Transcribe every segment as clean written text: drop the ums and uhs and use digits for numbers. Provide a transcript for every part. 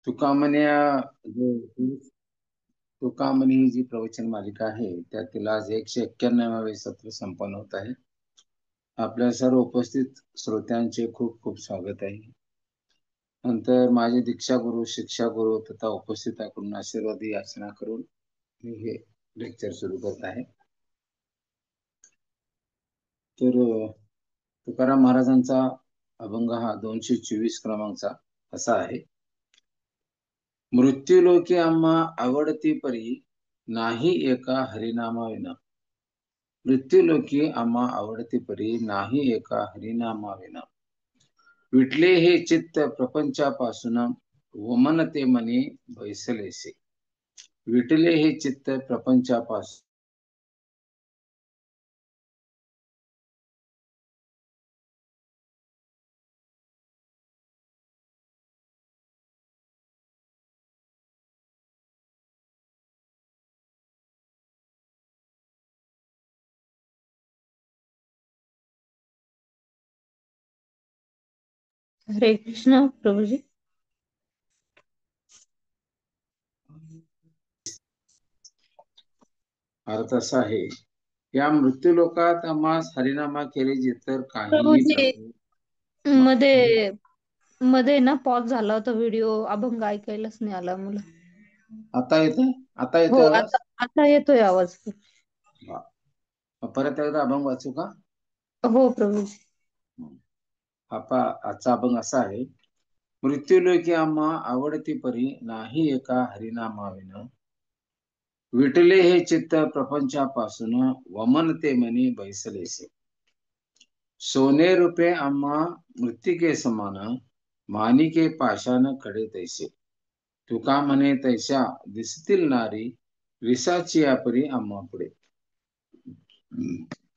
तुका म्हण्या तुका म्हणे ही जी प्रवचन मालिका आहे त्यातील आज 191वे सत्र संपन्न होत आहे. आपल्या सर्व उपस्थित श्रोत्यांचे खूप खूप स्वागत आहे. नंतर माझे दीक्षा गुरु, शिक्षा गुरु तथा उपस्थितांकडून आशीर्वादी याचना करून मी हे लेक्चर सुरू करत आहे. तर तुकाराम महाराजांचा अभंग हा 224 क्रमांकचा असा आहे. मृत्यूलोकी आम्हा आवडती परी नाही एका हरिनामाविना. मृत्यूलोकी आम्हा आवडती परी नाही एका हरिनामाविना. विटले हे चित्त प्रपंचापासून वमनते मनी बैसलेसे. विटले हे चित्त प्रपंचापासून हरे कृष्ण प्रभुजी. अर्थ असा आहे, या मृत्यूलोकात आम्हास हरिनामा केले इतर काहीही प्रभुजी मध्ये मध्ये ना पॉज झाला होता व्हिडिओ, अभंग ऐकायलाच नाही आला मला. आता येतोय? आता हो, येतोय आवाज? आता आता येतोय आवाज. वा. परत एकदा अभंग वाचू का? हो प्रभुजी. आजचा अभंग असा आहे. मृत्यूलोकी आम्हा आवडती परी नाही एका हरिनामाविन. विटले हे चित्त प्रपंचापासून वमनते मनी बैसलेसे. सोने रुपे आम्हा मृत्तिके समान मानिके पाषाण कडे तैसे. तुका म्हणे तैसा दिसतील नारी विसाची या परी आम्हा पुढे.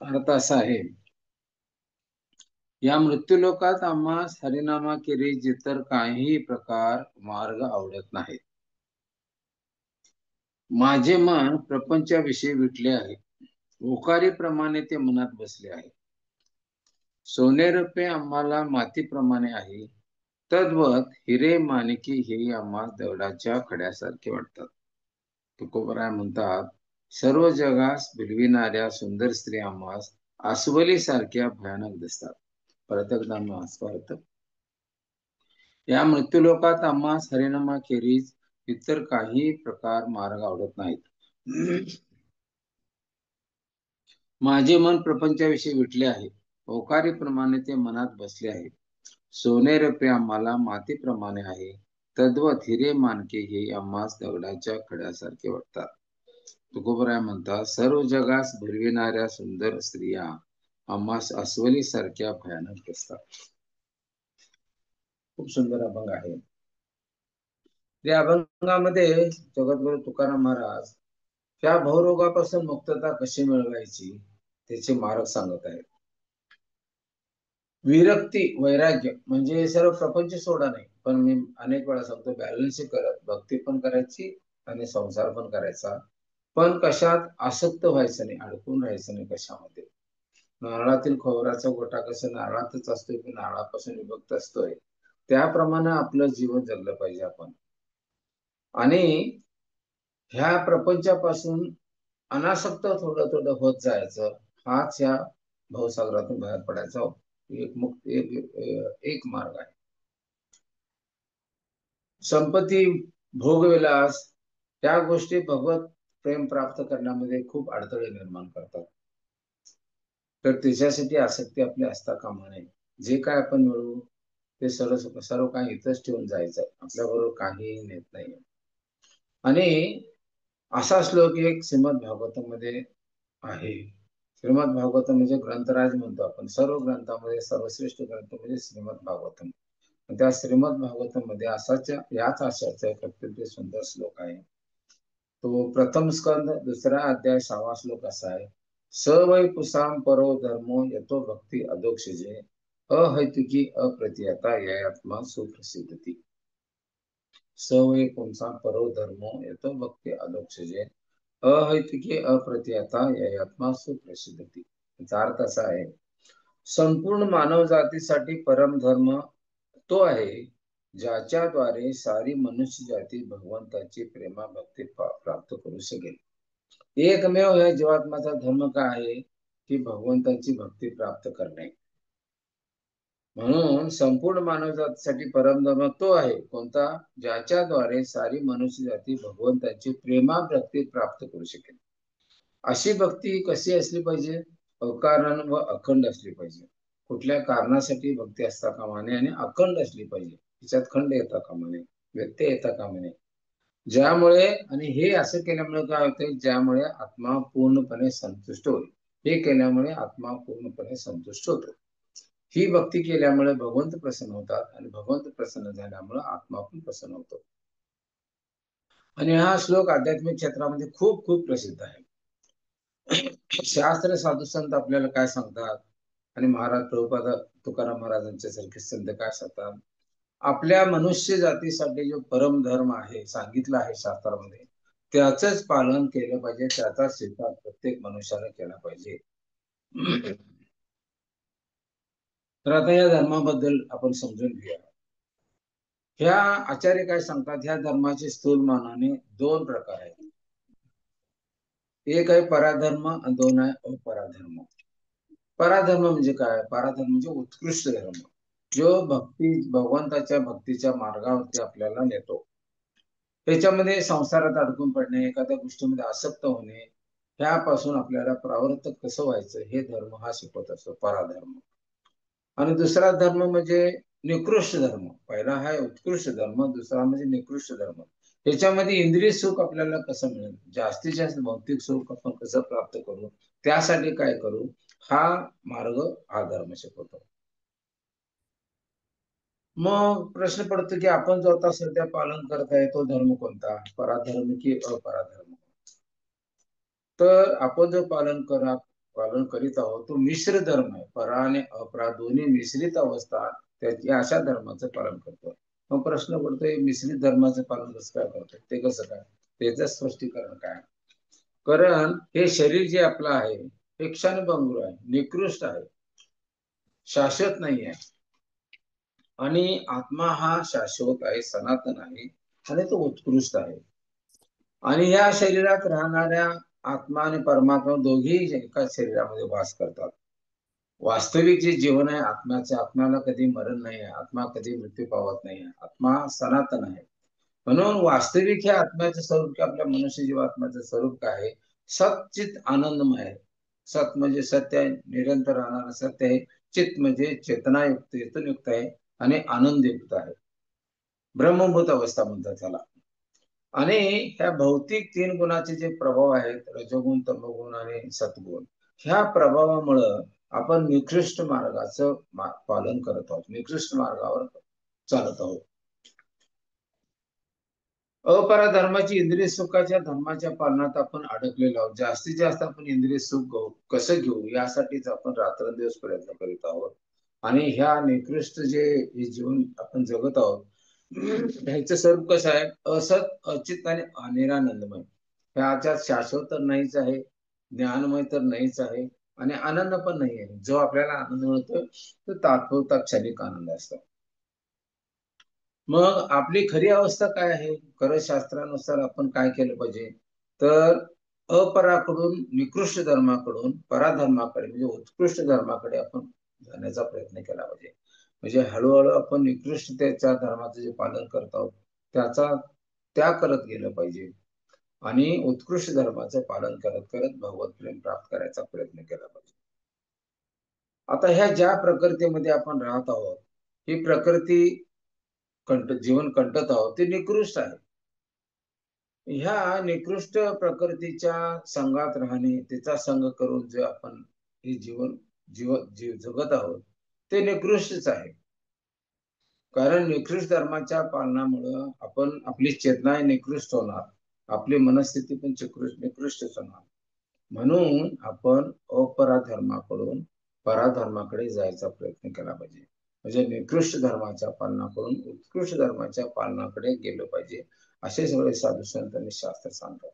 अर्थ असा आहे, या मृत्यूलोकात आम्हास हरिनामा केली इतर काहीही प्रकार मार्ग आवडत नाहीत. माझे मन प्रपंचाविषयी विटले आहे. ओकारीप्रमाणे ते मनात बसले आहे. सोने रुपे आम्हाला मातीप्रमाणे आहे. तद्वत हिरे माणिकी हे आम्हा दगडाच्या खड्यासारखे वाटतात. तुकोबराय म्हणतात, सर्व जगास भिलविणाऱ्या सुंदर स्त्री आम्हास अस्वली सारख्या भयानक दिसतात. परत एकदा स्पर्थ. या मृत्यूलोकात आम्हास हरिनामा खेरीज इतर काही प्रकार मार्ग आवडत नाहीत. माझे मन प्रपंचाविषयी विटले आहे. ओकारीप्रमाणे ते मनात बसले आहे. सोने रुपे आम्हाला मातीप्रमाणे आहे. तद्वत हिरे मानके हे आम्हास दगडाच्या खड्यासारखे वाटतात. तुकोबराय म्हणतात, सर्व जगास भरविणाऱ्या सुंदर स्त्रिया आम्हास अस्वली सारख्या भयानक दिसतात. खूप सुंदर अभंग आहे. या अभंगामध्ये जगद्गुरु तुकाराम महाराज त्या भवरोगापासून मुक्तता कशी मिळवायची त्याचे मार्ग सांगत आहेत. विरक्ती, वैराग्य म्हणजे सर्व प्रपंच सोडा नाही, पण मी अनेक वेळा सांगतो बॅलन्स करत भक्ती पण करायची आणि संसार पण करायचा, पण कशात आसक्त व्हायचं नाही, अडकून राहायचं नाही कशामध्ये. नारळातील खोबऱ्याचा गोटा कसं नारळातच असतोय की नारळापासून विभक्त असतोय, त्याप्रमाणे आपलं जीवन जगलं पाहिजे आपण. आणि ह्या प्रपंचापासून अनासक्त थोडं थोडं होत जायचं, हाच या भवसागरातून बाहेर पडायचा एक मार्ग आहे. संपत्ती, भोगविलास त्या गोष्टी भगवत प्रेम प्राप्त करण्यामध्ये खूप अडथळे निर्माण करतात. तर त्याच्यासाठी आसक्ती आपली असता कामा नये. जे काय आपण मिळवू ते सर्व काही इथंच ठेवून जायचं, आपल्याबरोबर काहीही नेत नाही. आणि असा श्लोक एक श्रीमद भागवतामध्ये आहे. श्रीमद भागवतम म्हणजे ग्रंथराज म्हणतो आपण. सर्व ग्रंथामध्ये सर्वश्रेष्ठ ग्रंथ म्हणजे श्रीमद भागवतम. त्या श्रीमद भागवतम मध्ये याच आशाचा एक अत्यंत सुंदर श्लोक आहे. तो प्रथम स्कंद 2रा अध्याय 6वा श्लोक असा आहे. स वै पुसाम परो धर्मो यतो भक्ती अधोक्षजे अहैतुकी अप्रतिहता ययात्मा सुप्रसिद्धती. स वै पुंसाम परो धर्मो यतो भक्ती अधोक्षजे अहैतुकी अप्रतिहता ययात्मा सुप्रसिद्धती. याचा अर्थ असा आहे, संपूर्ण मानव जातीसाठी परम धर्म तो आहे ज्याच्याद्वारे सारी मनुष्य जाती भगवंताची प्रेमा भक्ती प्राप्त करू शकेल. एकमेव या जीवात्माचा धर्म काय आहे की भगवंताची भक्ती प्राप्त करणे. म्हणून संपूर्ण मानवजातीसाठी परमधर्म तो आहे कोणता, ज्याच्याद्वारे सारी मनुष्य जाती भगवंताची प्रेमा भक्ती प्राप्त करू शकेल. अशी भक्ती कशी असली पाहिजे, अकारण व अखंड असली पाहिजे. कुठल्या कारणासाठी भक्ती असता कामा नये आणि अखंड असली पाहिजे. तिच्यात खंड येता कामा नये, व्यत्यय येता कामा नये. ज्यामुळे, आणि हे असं केल्यामुळे काय होते, ज्यामुळे आत्मा पूर्णपणे संतुष्ट होईल. हे केल्यामुळे आत्मा पूर्णपणे संतुष्ट होतो. ही भक्ती केल्यामुळे भगवंत प्रसन्न होतात आणि भगवंत प्रसन्न झाल्यामुळे आत्मा पण प्रसन्न होतो. आणि हा श्लोक आध्यात्मिक क्षेत्रामध्ये खूप खूप प्रसिद्ध आहे. शास्त्र साधू संत आपल्याला काय सांगतात, आणि महाराज प्रभुपाद तुकाराम महाराजांच्या सारखे संत काय सांगतात, आपल्या मनुष्य जातीसाठी जो परम धर्म आहे सांगितलं आहे शास्त्रामध्ये, त्याचंच पालन केलं पाहिजे, त्याचा स्वीकार प्रत्येक मनुष्याने केला पाहिजे. तर आता या धर्माबद्दल आपण समजून घेऊया. ह्या आचार्य काय सांगतात, ह्या धर्माचे स्थूल मानाने दोन प्रकार आहेत. एक आहे पराधर्म आणि दोन आहे अपराधर्म. पराधर्म म्हणजे काय, पराधर्म म्हणजे उत्कृष्ट धर्म, जो भगवंताच्या भक्तीच्या मार्गावरती आपल्याला नेतो. त्याच्यामध्ये संसारात अडकून पडणे, एखाद्या गोष्टीमध्ये आसक्त होणे, ह्यापासून आपल्याला परावृत्त कसं व्हायचं हे धर्म हा शिकवत असतो, पराधर्म. आणि दुसरा धर्म म्हणजे निकृष्ट धर्म. पहिला हा उत्कृष्ट धर्म, दुसरा म्हणजे निकृष्ट धर्म. त्याच्यामध्ये इंद्रिय सुख आपल्याला कसं मिळेल, जास्तीत जास्त भौतिक सुख आपण कसं प्राप्त करू, त्यासाठी काय करू, हा मार्ग हा धर्म शिकवतो. मग प्रश्न पडतो की आपण जो आता सध्या पालन करत आहे तो धर्म कोणता, पराधर्म की अपराधर्म. तर आपण जो पालन करीत आहोत तो मिश्र धर्म आहे. परा आणि अपरा दोन्ही मिश्रित अवस्था त्याची, अशा धर्माचं पालन करतो. मग प्रश्न पडतोय मिश्रित धर्माचं पालन कसं काय करतो, ते कसं काय, त्याचं स्पष्टीकरण काय. कारण हे शरीर जे आपलं आहे हे क्षणभंगुर आहे, निकृष्ट आहे, शाश्वत नाही आहे. आणि आत्मा हा शाश्वत आहे, सनातन आहे आणि तो उत्कृष्ट आहे. आणि या शरीरात राहणाऱ्या आत्मा आणि परमात्मा दोघेही एकाच शरीरामध्ये वास करतात. वास्तविक जे जीवन आहे आत्म्याचे, आत्म्याला कधी मरण नाही आहे, आत्मा कधी मृत्यू पावत नाही आहे, आत्मा सनातन आहे. म्हणून वास्तविक हे आत्म्याचं स्वरूप, आपल्या मनुष्य जीवात्म्याचं स्वरूप काय आहे, सचित आनंदमय आहे. सत म्हणजे सत्य आहे, निरंतर राहणारं सत्य आहे. चित म्हणजे चेतनायुक्त, चेतनयुक्त आहे आणि आनंदयुक्त आहे. ब्रह्मभूत अवस्था म्हणतात त्याला. आणि ह्या भौतिक तीन गुणाचे जे प्रभाव आहेत, रजोगुण, तमोगुण आणि सत्गुण, ह्या प्रभावामुळं आपण निकृष्ट मार्गाचं पालन करत आहोत, निकृष्ट मार्गावर चालत आहोत. अपराधर्माची इंद्रिय सुखाच्या धर्माच्या पालनात आपण अडकलेलो आहोत. जास्तीत जास्त आपण इंद्रिय सुख कसं घेऊ यासाठीच आपण रात्रंदिवस प्रयत्न करीत आहोत. आणि ह्या निकृष्ट जे जीवन आपण जगत आहोत ह्याचं स्वरूप कसं आहे, असत, अचित आणि अनिरानंदमय. ह्याच्यात शाश्वत तर नाहीच आहे, ज्ञानमय तर नाहीच आहे आणि आनंद पण नाही आहे. जो आपल्याला आनंद मिळतो तो तात्पुरता क्षणिक आनंद असतो. मग आपली खरी अवस्था काय आहे, खरं शास्त्रानुसार आपण काय केलं पाहिजे, तर अपराकडून निकृष्ट धर्माकडून पराधर्माकडे म्हणजे उत्कृष्ट धर्माकडे आपण जाण्याचा प्रयत्न केला पाहिजे. म्हणजे हळूहळू आपण निकृष्टतेच्या धर्माचं जे पालन करत आहोत त्याचा त्याग करत गेलं पाहिजे आणि उत्कृष्ट धर्माचं पालन करत करत भगवत प्रेम प्राप्त करायचा प्रयत्न केला पाहिजे. आता ह्या ज्या प्रकृतीमध्ये आपण राहत आहोत, ही प्रकृती जीवन कंटत आहोत ते निकृष्ट आहे. ह्या निकृष्ट प्रकृतीच्या संघात राहणे, त्याचा संग करून जे आपण हे जीव जगत आहोत ते निकृष्टच आहे. कारण निकृष्ट धर्माच्या पालनामुळं आपण, आपली चेतना निकृष्ट होणार, आपली मनस्थिती पण निकृष्टच होणार. म्हणून आपण अपराधर्माकडून पराधर्माकडे जायचा प्रयत्न केला पाहिजे. म्हणजे निकृष्ट धर्माच्या पालनाकडून उत्कृष्ट धर्माच्या पालनाकडे गेलं पाहिजे, असे सगळे साधू संत आणि शास्त्र सांगतात.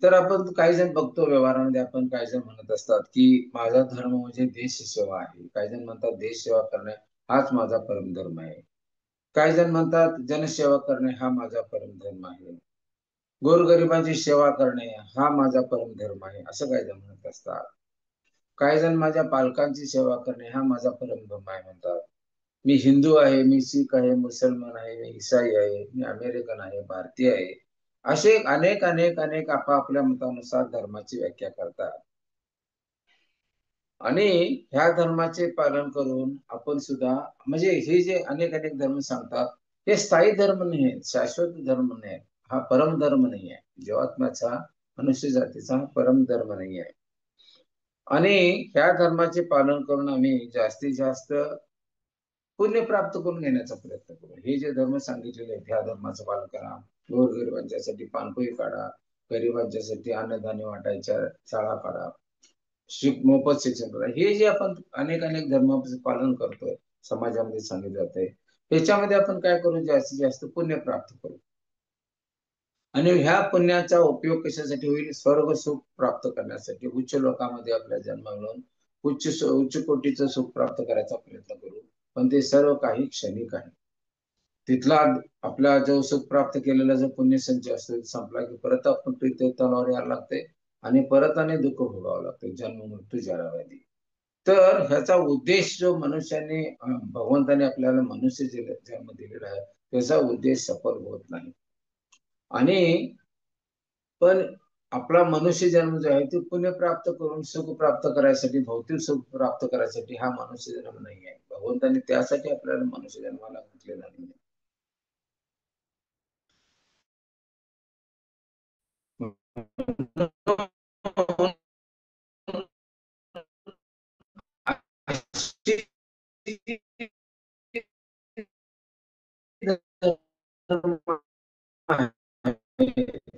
तर आपण काही जण बघतो व्यवहारामध्ये, आपण काही जण म्हणत असतात की माझा धर्म म्हणजे देश सेवा आहे. काही जण म्हणतात देश सेवा करणे हाच माझा परमधर्म आहे. काही जण म्हणतात जनसेवा करणे हा माझा परमधर्म आहे, गोरगरिबांची सेवा करणे हा माझा परमधर्म आहे, असं काही जण म्हणत असतात. काही जण माझ्या पालकांची सेवा करणे हा माझा परमधर्म आहे म्हणतात. मी हिंदू आहे, मी शीख आहे, मुसलमान आहे, मी ईसाई आहे, मी अमेरिकन आहे, भारतीय आहे, असे अनेक अनेक अनेक आपापल्या मतानुसार धर्माची व्याख्या करतात. आणि ह्या धर्माचे पालन करून आपण सुद्धा, म्हणजे हे जे अनेक अनेक धर्म सांगतात हे स्थायी धर्म नाही आहेत, शाश्वत धर्म नाही आहे, हा परम धर्म नाही आहे, जीवात्म्याचा, मनुष्य जातीचा परम धर्म नाही आहे. आणि ह्या धर्माचे पालन करून आम्ही जास्तीत जास्त पुण्य प्राप्त करून घेण्याचा प्रयत्न करू. हे जे धर्म सांगितलेले आहेत ह्या धर्माचं पालन करा, गोरगरिबांच्यासाठी पानपोई काढा, गरिबांच्यासाठी अन्नधान्य वाटायच्या शाळा काढा, मोफत शिक्षण करा, हे जे आपण अनेक अनेक धर्माचं पालन करतोय, समाजामध्ये सांगितलं जातंय, त्याच्यामध्ये आपण काय करू, जास्तीत जास्त पुण्य प्राप्त करू. आणि ह्या पुण्याचा उपयोग कशासाठी होईल, स्वर्ग सुख प्राप्त करण्यासाठी, उच्च लोकांमध्ये आपल्या जन्म मिळून उच्च कोटीचं सुख प्राप्त करायचा प्रयत्न करू. पण ते सर्व काही क्षणिक आहे. तिथला आपला जो सुख प्राप्त केलेला जो पुण्यसंचय असतो संपला की परत आपण तलावर यायला लागते आणि परत आणि दुःख भोगावं लागते, जन्म मृत्यू जराव्याधी. तर ह्याचा उद्देश जो मनुष्याने, भगवंताने आपल्याला मनुष्य जन्म दिलेला आहे त्याचा उद्देश सफल होत नाही. आणि पण आपला मनुष्य जन्म जो आहे तो पुण्य प्राप्त करून सुख प्राप्त करायसाठी, भौतिक सुख प्राप्त करायसाठी हा मनुष्य जन्म नाही आहे. भगवंताने त्यासाठी आपल्याला मनुष्य जन्माला घातलेला नाही.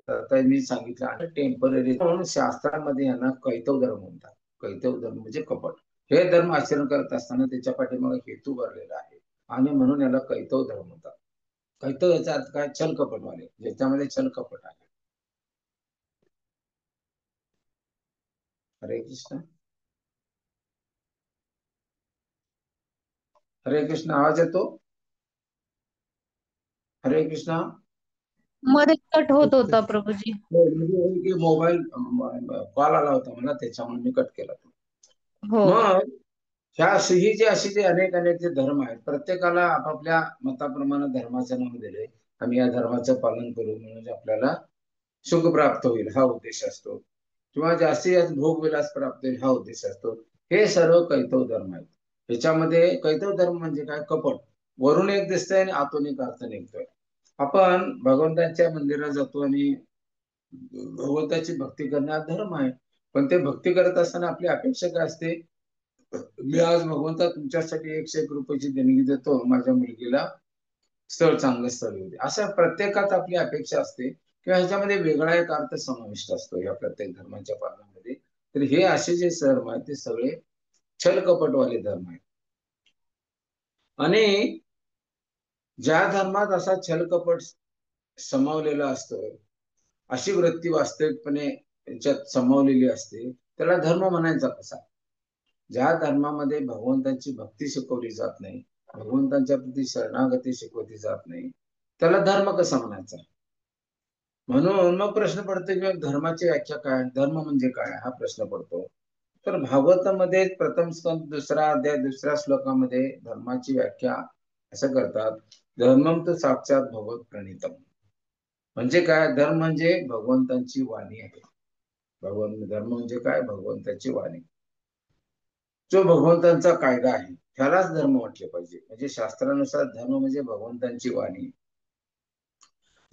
आता मी सांगितलं टेम्पररी म्हणून शास्त्रामध्ये यांना कैतव धर्म म्हणतात. कैतव धर्म म्हणजे कपट. हे धर्म आचरण करत असताना त्याच्या पाठीमागे हेतू भरलेला आहे आणि म्हणून याला कैतव धर्म म्हणतात. कैतव याचा अर्थ काय, छल कपटवाले, ज्याच्यामध्ये छल कपट आहे. हरे कृष्ण. हरे कृष्ण. आवाज येतो? हरे कृष्ण. मध्ये कट होत होता प्रभूजी. म्हणजे मोबाईल कॉल आला होता मला, त्याच्यामुळे मी कट केला. हो. मग ही जे अशी जे अनेक अनेक जे धर्म आहेत, प्रत्येकाला आपापल्या मताप्रमाणे धर्माचं नाव दिले. आम्ही या धर्माचं पालन करू म्हणजे आपल्याला सुख प्राप्त होईल हा उद्देश असतो, किंवा जास्तीत जास्त भोगविलास प्राप्त होईल हा उद्देश असतो. हे सर्व कैतव धर्म आहेत. ह्याच्यामध्ये कैतव धर्म म्हणजे काय, कपट. वरून एक दिसतंय आणि आतून एक अर्थ निघतोय. आपण भगवंताच्या मंदिरात जातो आणि भगवंताची भक्ती करणे हा धर्म आहे, पण ते भक्ती करत असताना आपली अपेक्षा काय असते, मी आज भगवंता तुमच्यासाठी 101 रुपयाची देणगी देतो, माझ्या मुलगीला स्थळ चांगलं स्थळ येऊ दे, असं प्रत्येकात आपली अपेक्षा असते, किंवा ह्याच्यामध्ये वेगळा एक अर्थ समाविष्ट असतो या प्रत्येक धर्माच्या पालनामध्ये. तर हे असे जे धर्म आहेत ते सगळे छल कपटवाले धर्म आहेत. आणि ज्या धर्मात असा छल कपट समावलेला असतो, अशी वृत्ती वास्तविकपणे त्याच्यात समावलेली असते, त्याला धर्म म्हणायचा कसा. ज्या धर्मामध्ये भगवंताची भक्ती शिकवली जात नाही, भगवंतांच्या प्रती शरणागती शिकवली जात नाही, त्याला धर्म कसा म्हणायचा. म्हणून मग प्रश्न पडतो की धर्माची व्याख्या काय, धर्म म्हणजे काय हा प्रश्न पडतो. तर भागवतामध्ये प्रथम स्कंद 2रा अध्याय 2ऱ्या श्लोकामध्ये धर्माची व्याख्या असं करतात, धर्मम तो साक्षात भगवत प्रणितम. म्हणजे काय, धर्म म्हणजे भगवंतांची वाणी आहे. धर्म म्हणजे काय, भगवंताची वाणी, जो भगवंतांचा कायदा आहे त्यालाच धर्म म्हटले पाहिजे. म्हणजे शास्त्रानुसार धर्म म्हणजे भगवंतांची वाणी.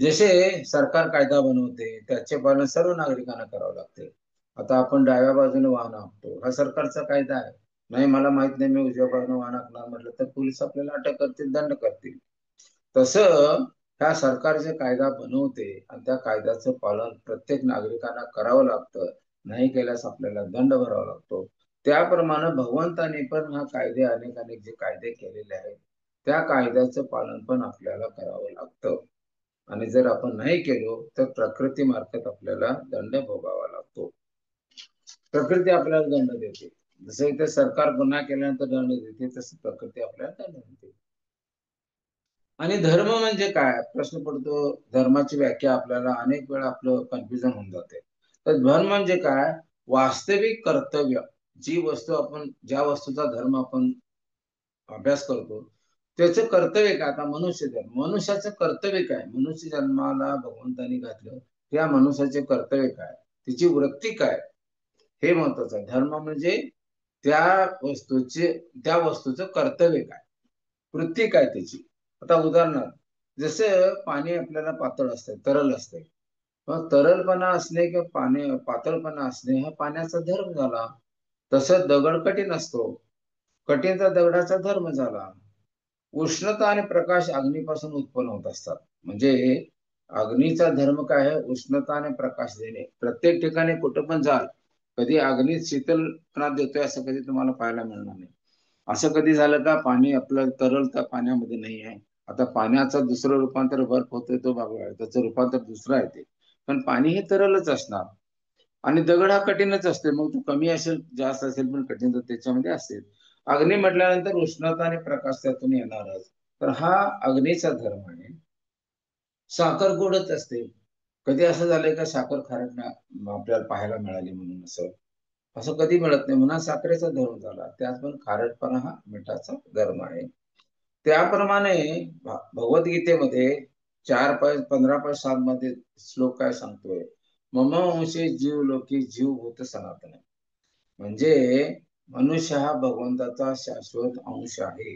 जसे सरकार कायदा बनवते त्याचे पालन सर्व नागरिकांना करावं लागते. आता आपण डाव्या बाजूने वाहन हाकतो, हा सरकारचा कायदा आहे. नाही मला माहित नाही, मी उजव्या बाजूने वाहन हाकणार म्हटलं तर पोलीस आपल्याला अटक करतील, दंड करतील. तसं ह्या सरकार जे कायदा बनवते आणि त्या कायद्याचं पालन प्रत्येक नागरिकांना करावं लागतं, नाही केल्यास आपल्याला दंड भरावा लागतो. त्याप्रमाणे भगवंताने पण हा कायदे अनेक अनेक जे कायदे केलेले आहेत त्या कायद्याचं पालन पण आपल्याला करावं लागतं. आणि जर आपण नाही केलो तर प्रकृती मार्फत आपल्याला दंड भोगावा लागतो. प्रकृती आपल्याला दंड देते. जसं इथे सरकार गुन्हा केल्यानंतर दंड देते, तसं प्रकृती आपल्याला दंड देते. आणि धर्म म्हणजे काय प्रश्न पडतो. धर्माची व्याख्या आपल्याला अनेक वेळा आपलं कन्फ्युजन होऊन जाते. तर धर्म म्हणजे काय, वास्तविक कर्तव्य. जी वस्तू आपण, ज्या वस्तूचा धर्म आपण अभ्यास करतो, त्याचं कर्तव्य काय. आता मनुष्य जन्म, मनुष्याचं कर्तव्य काय, मनुष्य जन्माला भगवंतानी घातलं, त्या मनुष्याचे कर्तव्य काय, तिची वृत्ती काय, हे महत्वाचं आहे. धर्म म्हणजे त्या वस्तूचं कर्तव्य काय, वृत्ती काय त्याची. आता उदाहरणार्थ, जसं पाणी आपल्याला पातळ असते, तरल असते, मग तरलपणा असणे किंवा पाणी पातळपणा असणे हा पाण्याचा धर्म झाला. तसं दगड कठीण असतो, कठीणचा दगडाचा धर्म झाला. उष्णता आणि प्रकाश अग्नीपासून उत्पन्न होत असतात. म्हणजे अग्नीचा धर्म काय आहे, उष्णता आणि प्रकाश देणे. प्रत्येक ठिकाणी कुठं पण जाल, कधी अग्नी शीतलपणा देतोय असं कधी तुम्हाला पाहायला मिळणार नाही. असं कधी झालं का पाणी आपलं तरल पाण्यामध्ये नाही आहे. आता पाण्याचं दुसरं रूपांतर बर्फ होतोय तो बाबा, त्याचं रूपांतर दुसरं आहे ते, पण पाणी हे तरलच असणार. आणि दगड हा कठीणच असते, मग तो कमी असेल जास्त असेल पण कठीण तर त्याच्यामध्ये असेल. अग्नी म्हटल्यानंतर उष्णता आणि प्रकाश त्यातून येणारच. तर हा अग्नीचा धर्म आहे. साखर गोडच असते. कधी असं झालंय का साखर खारट आपल्याला पाहायला मिळाली म्हणून, असं असं कधी मिळत नाही. म्हणून साखरेचा धर्म झाला. त्यात पण खारटपणा हा मिठाचा धर्म आहे. त्याप्रमाणे भगवद्गीतेमध्ये 4:15-7 मध्ये श्लोक काय सांगतोय, मम अंशे जीव लोकी जीव भूत सनातन. म्हणजे मनुष्य हा भगवंताचा शाश्वत अंश आहे.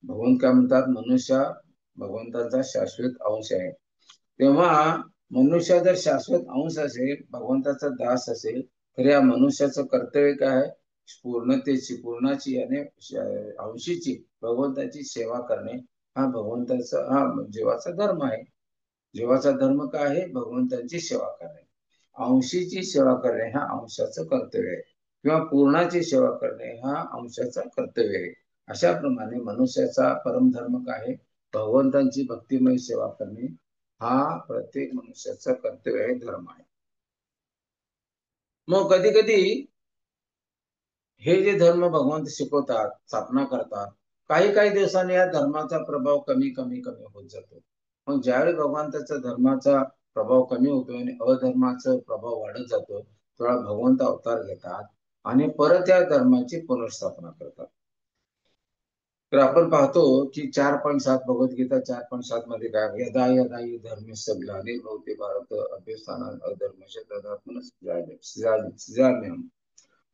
भगवंत काय म्हणतात, मनुष्य भगवंताचा शाश्वत अंश आहे. तेव्हा मनुष्य जर शाश्वत अंश असेल, भगवंताचा दास असेल, तर या मनुष्याचं कर्तव्य काय आहे, पूर्णतेची, पूर्णाची आणि अंशीची भगवंताची सेवा करणे. हा भगवंताचा, हा जीवाचा धर्म आहे. जीवाचा धर्म काय आहे, भगवंताची सेवा करणे. अंशीची सेवा करणे हा अंशाचं कर्तव्य आहे, किंवा पूर्णाची सेवा करणे हा अंशाचं कर्तव्य आहे. अशा प्रमाणे मनुष्याचा परमधर्म काय आहे, भगवंतांची भक्तिमय सेवा करणे हा प्रत्येक मनुष्याचा कर्तव्य आहे, धर्म आहे. मग कधी कधी हे जे धर्म भगवंत शिकवतात, स्थापना करतात, काही काही दिवसांनी या धर्माचा प्रभाव कमी कमी कमी होत जातो. मग ज्यावेळी भगवंताचा धर्माचा प्रभाव कमी होतो आणि अधर्माचा प्रभाव वाढत जातो, तेव्हा भगवंत अवतार घेतात आणि परत या धर्माची पुनर्स्थापना करतात. तर आपण पाहतो की 4:7 भगवद्गीता 4:7 मध्ये काय, यदा यदा हि धर्मस्य ग्लानिर्भवति भारत अभ्युत्थानात् अधर्मस्य तदात्मनः.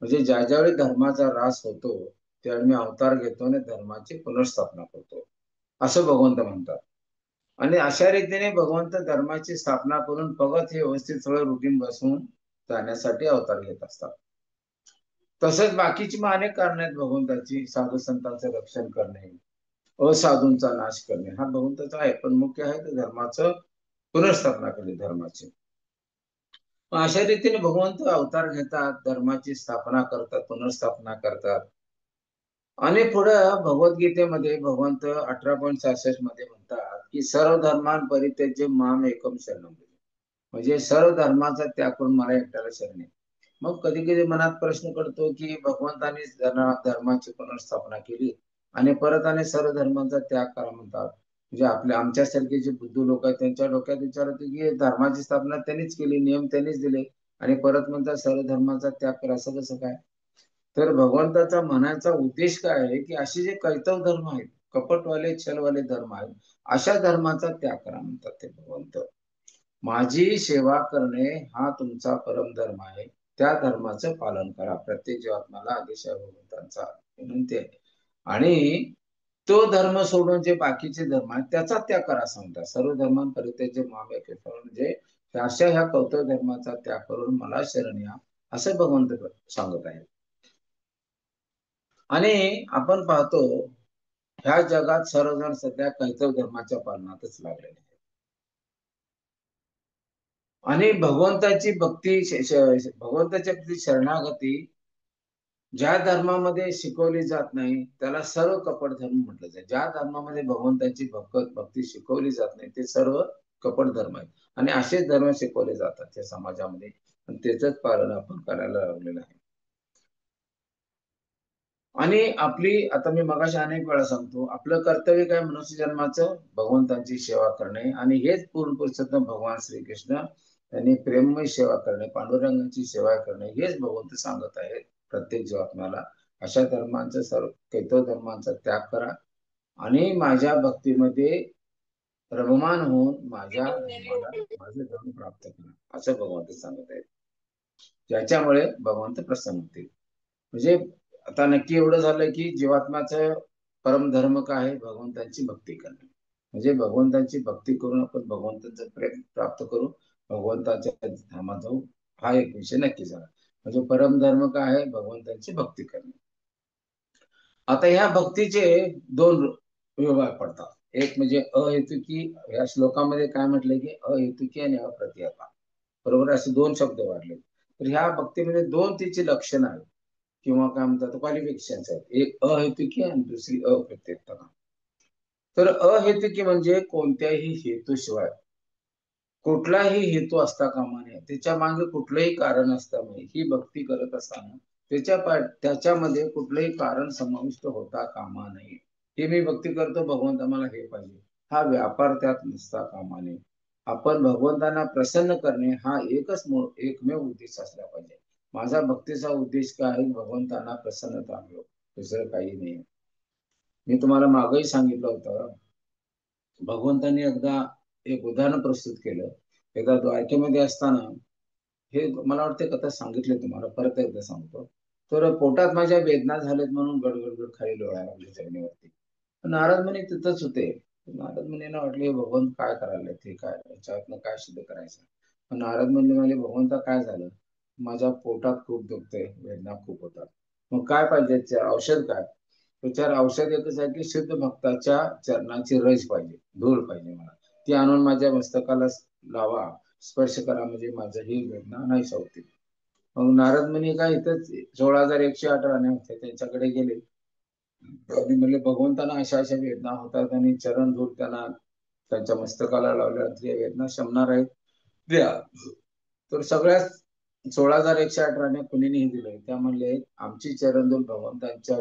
म्हणजे ज्या ज्यावेळी धर्माचा ऱ्हास होतो, त्यावेळी मी अवतार घेतो आणि धर्माची पुनर्स्थापना करतो, असं भगवंत म्हणतात. आणि अशा रीतीने भगवंत धर्माची स्थापना करून बघत हे व्यवस्थित सगळं रुटीन बसवून जाण्यासाठी अवतार घेत असतात. तसंच बाकीची मग अनेक कारण आहेत भगवंताची. साधू संतांचं रक्षण करणे, असाधूंचा नाश करणे, हा भगवंताचा आहे. पण मुख्य आहे तर धर्माचं पुनर्स्थापना करणे, धर्माची. अशा रीतीने भगवंत अवतार घेतात, धर्माची स्थापना करतात, पुनर्स्थापना करतात. आणि पुढं भगवद्गीतेमध्ये भगवंत 18:66 मध्ये म्हणतात की सर्व धर्मान परित्यज्य माम एकम शरणम. म्हणजे सर्व धर्माचा त्याग करून मला एकट्याला शरण आहे. मग कधी कधी मनात प्रश्न पडतो की भगवंताने धर्माची पुनर्स्थापना केली आणि परत आणि सर्व धर्मांचा त्याग करा म्हणतात. म्हणजे आमच्यासारखे जे बुद्धू लोक आहेत त्यांच्या डोक्यात विचार होते की धर्माची स्थापना त्यांनीच केली, नियम त्यांनीच दिले, आणि परत म्हणतात सर्व धर्माचा त्याग करा, असं कसं काय. तर भगवंताचा म्हणायचा उद्देश काय आहे की असे जे कैतव धर्म आहेत, कपटवाले छलवाले धर्म आहेत, अशा धर्माचा त्याग करा म्हणतात ते भगवंत. माझी सेवा करणे हा तुमचा परमधर्म आहे, त्या धर्माचं पालन करा. प्रत्येक जीवात्म्याला आदेश आहे भगवंतांचा, विनंती आहे. आणि तो धर्म सोडून जे बाकीचे धर्म आहेत त्याचा त्याग करा सांगतात. सर्व धर्मान परित्यज्य माम एकम शरणम. म्हणजे अशा ह्या कौतव धर्माचा त्याग करून मला शरण या, असं भगवंत सांगत आहे. आणि आपण पाहतो ह्या जगात सर्वजण सध्या कैतव धर्माच्या पालनातच लागलेले आहेत. आणि भगवंताची भक्ती, भगवंताच्या प्रती शरणागती ज्या धर्मामध्ये शिकवली जात नाही त्याला सर्व कपट धर्म म्हटलं जाईल. ज्या धर्मामध्ये भगवंताची भक्ती शिकवली जात नाही ते सर्व कपट धर्म आहेत. आणि असेच धर्म शिकवले जातात त्या समाजामध्ये, आणि त्याच पालन आपण करायला लागलेलं आहे. आणि आपली, आता मी मगाशी अनेक वेळा सांगतो, आपलं कर्तव्य काय मनुष्य जन्माचं? भगवंतांची सेवा करणे. आणि हेच पूर्ण पुरुषोत्तम भगवान श्रीकृष्ण त्यांनी प्रेममय सेवा करणे, पांडुरंगाची सेवा करणे, हेच भगवंत सांगत आहेत प्रत्येक जीवात्म्याला. अशा धर्मांचा, सर्व कैतव धर्मांचा त्याग करा आणि माझ्या भक्तीमध्ये रममान होऊन माझ्या धर्माला, माझे धर्म प्राप्त करा, असं भगवंत सांगत आहेत. ज्याच्यामुळे भगवंत प्रसन्न होतील. म्हणजे आता नक्की एवढं झालं की जीवात्म्याचं परमधर्म काय आहे? भगवंतांची भक्ती करणे. म्हणजे भगवंतांची भक्ती करून आपण भगवंतांचं प्रेम प्राप्त करू, भगवंताच्या धामात जाऊ, हा एक विषय नक्की झाला. म्हणजे परमधर्म काय आहे? भगवंतांची भक्ती करणे. आता ह्या भक्तीचे दोन विभाग पडतात. एक म्हणजे अहेतुकी, या श्लोकामध्ये काय म्हटलंय की अहेतुकी आणि अप्रतिहता, बरोबर, असे दोन शब्द वाढले. तर ह्या भक्तीमध्ये दोन तिची लक्षणं आहेत किंवा काय म्हणतात क्वालिफिकेशन्स आहेत. एक अहेतुकी आणि दुसरी अप्रत्यक्षता. तर अहेतुकी म्हणजे कोणत्याही हेतूशिवाय, कुठलाही हेतू असता कामा नये, त्याच्या मागे कुठलंही कारण असता नये, ही भक्ती करत असताना त्याच्यामध्ये कुठलंही कारण समाविष्ट होता कामा नये. हे मी भक्ती करतो, भगवंत मला हे पाहिजे, हा व्यापार त्यात नसता कामा नये. आपण भगवंतांना प्रसन्न करणे हा एकमेव उद्देश असला पाहिजे. माझा भक्तीचा उद्देश काय आहे? भगवंतांना प्रसन्नता मिळो, दुसरं काही नाही. मी तुम्हाला मागेही सांगितलं होतं, भगवंतांनी एकदा एक उदाहरण प्रस्तुत केलं. एकदा द्वारकेमध्ये असताना, हे मला वाटते कथा सांगितले तुम्हाला, परत एकदा सांगतो. तर पोटात माझ्या वेदना झालेत म्हणून गडगडगड खाली लोळायला लागले जमिनीवरती. नारद मुनी तिथंच होते. नारद मुनींना वाटले भगवंत काय करायला, ते काय याच्यातनं काय सिद्ध करायचं. नारद मुनी म्हणजे भगवंता काय झालं? माझ्या पोटात खूप दुखतंय, वेदना खूप होतात, मग काय पाहिजे, औषध काय? विचार, औषध एकच आहे की शुद्ध भक्ताच्या चरणाची रज पाहिजे, धूळ पाहिजे मला, ती आणून माझ्या मस्तकाला लावा, स्पर्श करा, म्हणजे माझं ही वेदना नाही होतील. मग नारद मुनी काय इथंच 16,108 राण्या होत्या, त्यांच्याकडे गेले आणि म्हणले भगवंतांना अशा अशा वेदना होतात आणि चरण धूळ त्यांना त्यांच्या मस्तकाला लावल्यानंतर वेदना शमणार आहेत, द्या. तर सगळ्यात 16,108 राण्या कुणीही दिले, त्या म्हणले आमची चरणधूल भगवंतांच्या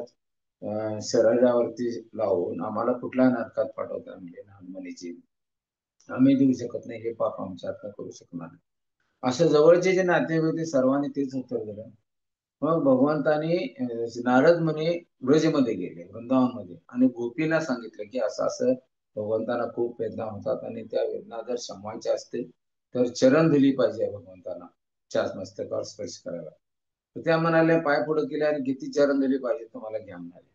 शरीरावरती लावून आम्हाला कुठल्या नरकात पाठवता, म्हणजे नागमणीची आम्ही देऊ शकत नाही, हे पाप आमच्या हातनं करू शकणार नाही. अशा जवळचे जे नाते होते सर्वांनी तेच उत्तर दिलं. मग भगवंतानी नारद मुनी ब्रजमध्ये गेले, वृंदावनमध्ये, आणि गोपीला सांगितलं की असं असं भगवंतांना खूप वेदना होतात आणि त्या वेदना जर शमवायच्या असतील तर चरण दिली पाहिजे भगवंतांना, चाच मस्तकावर स्पर्श करायला. तर त्या म्हणाल्या, पाय पुढे केले आणि किती चरण दिली पाहिजे तुम्हाला, घ्या म्हणाले.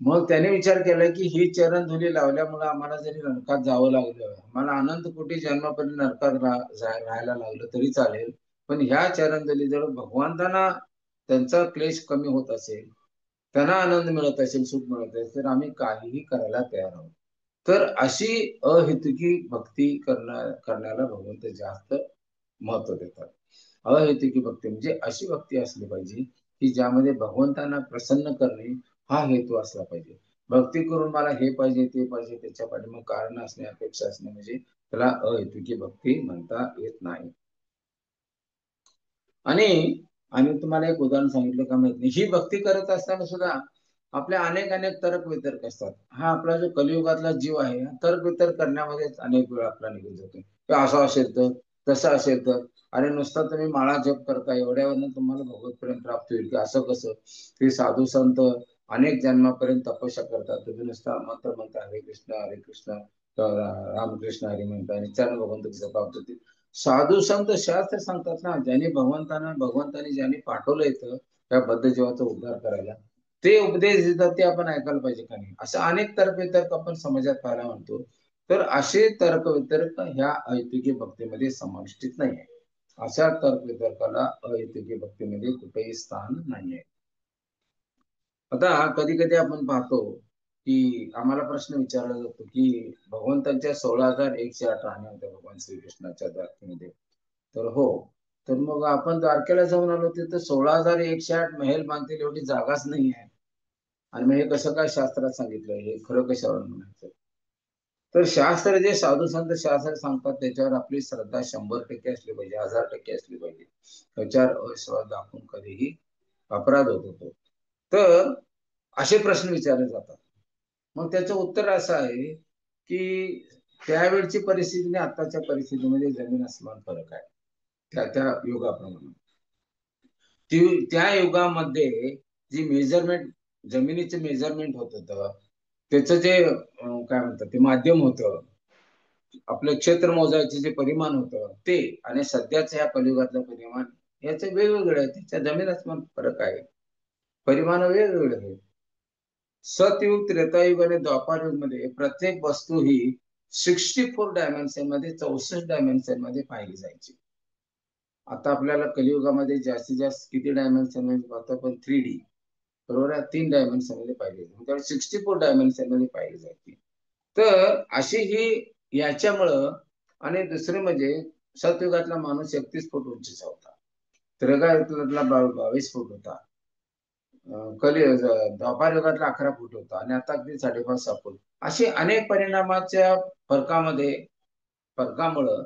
मग त्याने विचार केला की ही चरणधुली लावल्यामुळे आम्हाला जरी नरकात जावं लागलं, मला अनंत कोटी जन्मापर्यंत नरकात राहायला लागलं तरी चालेल, पण ह्या चरणधुली जर भगवंतांना त्यांचा क्लेश कमी होत असेल, त्यांना आनंद मिळत असेल, सुख मिळत असेल, तर आम्ही काहीही करायला तयार आहोत. तर अशी अहेतुकी भक्ती करण्याला भगवंत जास्त महत्व देतात. अहेतुकी भक्ती म्हणजे अशी भक्ती असली पाहिजे की ज्यामध्ये भगवंतांना प्रसन्न करणे हा हेतू असला पाहिजे. भक्ती करून मला हे पाहिजे ते पाहिजे, त्याच्या पाठीमागे कारण असणे, अपेक्षा असणे, म्हणजे त्याला अहेतुकी भक्ती म्हणता येत नाही. आणि आणि तुम्हाला एक उदाहरण सांगितलं का माहित नाही, ही भक्ती करत असताना सुद्धा आपल्या अनेक अनेक तर्क वितर्क असतात. हा आपला जो कलियुगातला जीव आहे, तर्क वितर्क करण्यामध्येच अनेक वेळ आपला निघून जातो, की असं असेल तर, तसं असेल तर, अरे नुसता तुम्ही माळा जप करता, एवढ्यावरनं तुम्हाला भगवत प्रेम प्राप्त होईल की असं कसं? ते साधू संत अनेक जन्मापर्यंत तपस्या करतात, तुम्ही नुसता मंत्र म्हणता हरे कृष्ण रामकृष्ण हरी म्हणता आणि चरण भगवंत प्राप्त होतील. साधू संत शास्त्र सांगतात ना, भगवंतानी ज्याने पाठवलं इथं त्या बद्ध जीवाचा उद्धार करायला, ते उपदेश देतात, ते आपण ऐकायला पाहिजे का नाही? असं अनेक तर्क वितर्क आपण समाजात पाहायला म्हणतो. तर असे तर्क वितर्क ह्या अहेतुकी भक्तीमध्ये समाविष्टीत नाही आहे. अशा तर्क वितर्काला अहेतुकी भक्तीमध्ये कुठेही स्थान नाही आहे. आता कधी कधी आपण पाहतो की आम्हाला प्रश्न विचारला जातो की भगवंतांच्या 16,108 राण्या होत्या भगवान श्रीकृष्णाच्या द्वारकेमध्ये. तर हो, तर मग आपण द्वारकेला जाऊन आलो, तिथं 16,108 महल बांधतील एवढी जागाच नाही आहे. आणि मग हे कसं काय शास्त्रात सांगितलं, हे खरं कशावर म्हणायचं? तर शास्त्र जे साधू संत शास्त्र सांगतात त्याच्यावर आपली श्रद्धा 100% असली पाहिजे, 1000% असली पाहिजे. त्याच्यावर अविश्वास दाखवून कधीही अपराध होत होतो. तर असे प्रश्न विचारले जातात. मग त्याचं उत्तर असं आहे की त्यावेळची परिस्थिती आणि आताच्या परिस्थितीमध्ये जमीन आसमान फरक आहे. त्या त्या युगाप्रमाणे त्या युगामध्ये जी मेजरमेंट, जमिनीचं मेजरमेंट होत होतं, त्याचं जे काय म्हणतात ते माध्यम होतं, आपलं क्षेत्र मोजायचे जे परिमाण होतं ते, आणि सध्याचं ह्या कलियुगातलं परिमाण, याचे वेगवेगळे आहे. त्याच्या जमीन आसमान फरक आहे, परिमाण वेगवेगळे आहेत. सतयुग, त्रेतायुग आणि द्वापारयुग मध्ये प्रत्येक वस्तू ही 64 डायमेन्शन मध्ये, 64 डायमेन्शन मध्ये पाहिली जायची. आता आपल्याला कलियुगामध्ये जास्तीत जास्त किती डायमेन्शन मध्ये पाहतो आपण? 3D, बरोबर आहे, 3 डायमेन्शन मध्ये पाहिली जाते, त्यावेळी 64 डायमेन्शन मध्ये पाहिली जाते. तर अशी ही याच्यामुळं. आणि दुसरे म्हणजे सतयुगातला माणूस 31 फूट उंचीचा होता, त्रेतायुगातला 22 फूट होता, द्वापार युगातला 11 फूट होता, आणि आता अगदी 5.5-6 फूट. अशी अनेक परिणामाच्या फरकामध्ये, फरकामुळं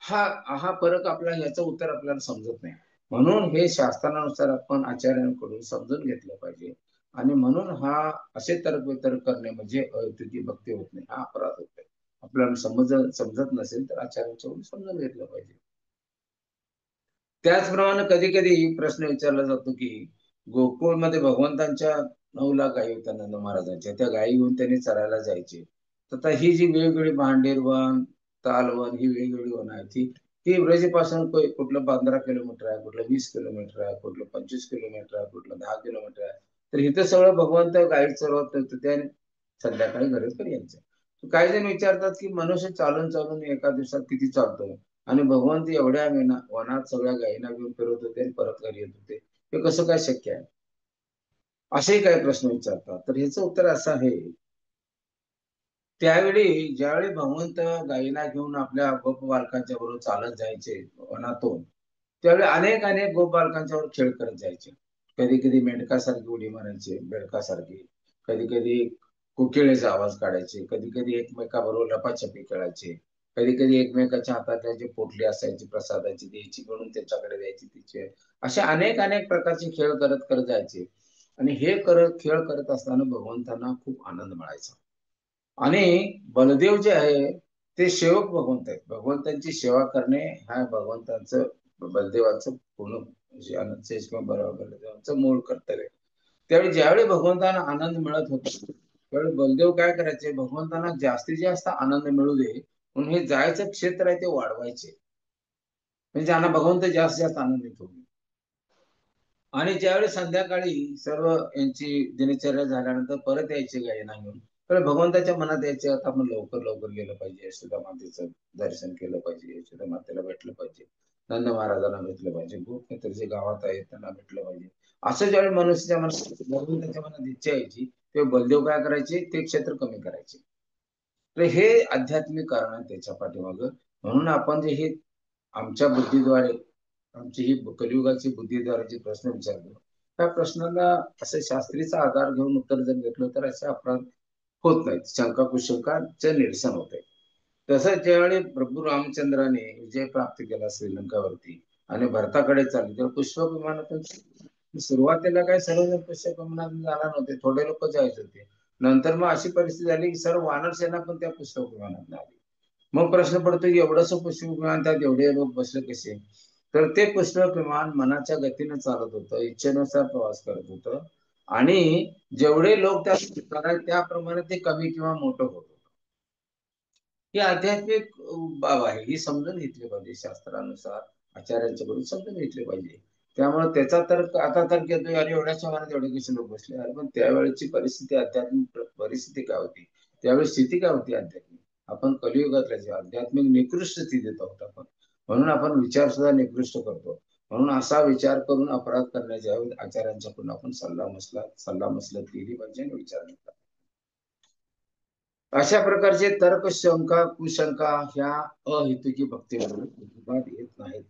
हा हा फरक आपल्याला, याचं उत्तर आपल्याला समजत नाही. म्हणून हे शास्त्रानुसार आपण आचार्यांकडून समजून घेतलं पाहिजे. आणि म्हणून हा असे तर्क वितर्क करणे म्हणजे अहेतुकी भक्ती होत नाही, हा अपराध होतोय. आपल्याला समजत नसेल तर आचार्यांकडून समजून घेतलं पाहिजे. त्याचप्रमाणे कधी कधी प्रश्न विचारला जातो की गोकुळमध्ये भगवंतांच्या 9 लाख गायी होत्या नंद महाराजांच्या, त्या गायी घेऊन त्यांनी चरायला जायचे. तर ही जी वेगवेगळी भांडेरवन, तालवन, ही वेगवेगळी वन आहे, ती व्रजेपासून कुठलं 15 किलोमीटर आहे, कुठलं 20 किलोमीटर आहे, कुठलं 25 किलोमीटर आहे, कुठलं 10 किलोमीटर आहे. तर इथं सगळं भगवंत गाईड चरवत होते, त्याने संध्याकाळी घरी यायचं. काही जण विचारतात की मनुष्य चालून चालून एका दिवसात किती चालतो, आणि भगवंत एवढ्या वनात सगळ्या गायींना घेऊन फिरत होते आणि परत घरी येत होते, हे कसं काय शक्य आहे, असेही काही प्रश्न विचारतात. तर ह्याचं उत्तर असं आहे, त्यावेळी ज्यावेळी भगवंत गायीला घेऊन आपल्या गोपबालकांच्या बरोबर चालत जायचे वनातून, त्यावेळी अनेक अनेक गोपबालकांच्या बरोबर खेळ करत जायचे. कधी कधी मेंढकासारखी उडी मारायचे, बेडकासारखी, कधी कधी कोकिळेचा आवाज काढायचे, कधी कधी एकमेकाबरोबर लपाछपी खेळायचे, कधी कधी एकमेकाच्या हातातल्या जे पोटली असायची प्रसादाची द्यायची म्हणून त्याच्याकडे द्यायची तिचे. असे अनेक अनेक प्रकारचे खेळ करत करत जायचे. आणि हे खेळ करत असताना भगवंतांना खूप आनंद मिळायचा. आणि बलदेव जे आहे ते सेवक भगवंत आहेत, भगवंतांची सेवा करणे हा भगवंतांचं, बलदेवाचं पूर्ण बलदेवांचं मूळ कर्तव्य. त्यावेळी ज्यावेळी भगवंतांना आनंद मिळत होता, त्यावेळी बलदेव काय करायचे, भगवंतांना जास्तीत जास्त आनंद मिळू दे म्हणून हे जायचं क्षेत्र आहे ते वाढवायचे, म्हणजे ज्यांना भगवंत जास्तीत जास्त आनंदित होईल. आणि ज्यावेळी संध्याकाळी सर्व यांची दिनचर्या झाल्यानंतर परत यायचे गायींना घेऊन, तर भगवंताच्या मनात यायचे, आता आपण लवकर लवकर गेलं पाहिजे, यशोदा मातेचं दर्शन केलं पाहिजे, यशोदा मातेला भेटलं पाहिजे, नंद महाराजांना भेटलं पाहिजे, गोपमित्र जे गावात आहेत त्यांना भेटलं पाहिजे. असं ज्यावेळी मनुष्याच्या मनात, भगवंताच्या मनात इच्छा यायची, तेव्हा बलदेव काय करायचे, ते क्षेत्र कमी करायचे. तर हे आध्यात्मिक कारण आहे त्याच्या पाठीमागं. म्हणून आपण जे हे आमच्या बुद्धीद्वारे, आमची ही कलियुगाची बुद्धीद्वारे जे प्रश्न विचारतो, त्या प्रश्नाला असं शास्त्रीचा आधार घेऊन उत्तर जर घेतलं तर असे अपराध होत नाहीत, शंका कुशंकाचे निरसन होते. तसंच ज्यावेळी प्रभू रामचंद्राने विजय प्राप्त केला श्रीलंकावरती आणि भरताकडे चालले, तेव्हा पुष्पक विमानातून सुरुवातीला काय सर्वजण पुष्पक विमानातून जाणार नव्हते, थोडे लोक जायचे होते. नंतर मग अशी परिस्थिती झाली की सर्व वानर सेना पण त्या पुष्पक विमानात आली. मग प्रश्न पडतो की एवढंसं पुष्पक विमान, त्यात एवढे लोक बसले कसे? तर ते पुष्पक विमान मनाच्या गतीने चालत होतं, इच्छेनुसार प्रवास करत होतं, आणि जेवढे लोक त्या त्याप्रमाणे ते कमी किंवा मोठं होत होतं. ही आध्यात्मिक बाब आहे, ही समजून घेतली पाहिजे, शास्त्रानुसार आचार्यांच्याकडून समजून घेतली पाहिजे. त्यामुळे त्याचा तर्क आता तर्क येतोय, अरे एवढ्याच्या मनात एवढे कसे लोक बसले, अरे पण त्यावेळेची परिस्थिती, आध्यात्मिक परिस्थिती काय होती, त्यावेळी स्थिती काय होती आध्यात्मिक, आपण कलियुगातल्या जे आध्यात्मिक निकृष्ट स्थितीत आहोत आपण, म्हणून आपण विचार सुद्धा निकृष्ट करतो. म्हणून असा विचार करून अपराध करण्याच्या आचार्यांच्याकडून आपण सल्ला मसलत केली पाहिजे आणि विचार घेतला. अशा प्रकारचे तर्क, शंका, कुशंका ह्या अहेतुकी भक्तीमध्ये अजिबात येत नाहीत.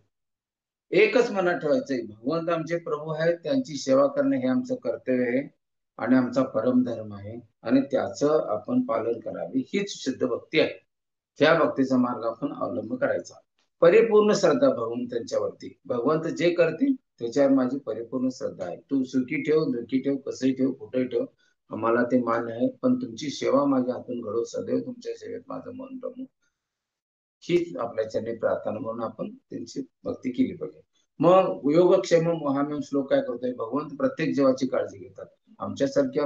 एकच मनात ठेवायचंय, भगवंत आमचे प्रभू आहेत, त्यांची सेवा करणे हे आमचं कर्तव्य आहे आणि आमचा परम धर्म आहे, आणि त्याचं आपण पालन करावे, हीच शुद्ध भक्ती आहे. त्या भक्तीचा मार्ग आपण अवलंब करायचा. परिपूर्ण श्रद्धा भगवंतांच्यावरती, भगवंत जे करतील त्याच्यावर माझी परिपूर्ण श्रद्धा आहे. तू सुखी ठेव, दुःखी ठेव, कसंही ठेव, कुठेही ठेव, मला ते मान्य आहे. पण तुमची सेवा माझ्या हातून घडो, सदैव तुमच्या सेवेत माझं मन रमू, हीच आपल्या चरणी प्रार्थना म्हणून आपण त्यांची भक्ती केली पाहिजे. मग योगक्षेम महामेव श्लोक काय करतोय, भगवंत प्रत्येक जीवाची काळजी घेतात. आमच्यासारख्या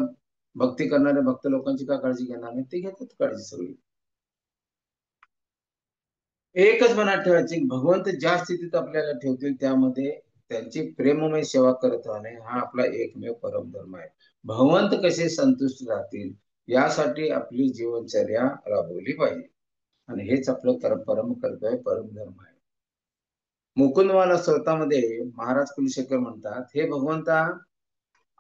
भक्ती करणाऱ्या भक्त लोकांची का काळजी घेणार नाही, ते घेतात काळजी सगळी. एकच मनात ठेवायची, भगवंत ज्या स्थितीत आपल्याला ठेवतील त्यामध्ये त्यांची प्रेममय सेवा करत राहणे हा आपला एकमेव परमधर्म आहे. भगवंत कसे संतुष्ट राहतील यासाठी आपली जीवनचर्या राबवली पाहिजे, आणि हेच आपलं परम कर्तव्य, परमधर्म आहे. मुकुंदवाला स्वतःमध्ये महाराज कुलशेखर म्हणतात, हे भगवंता,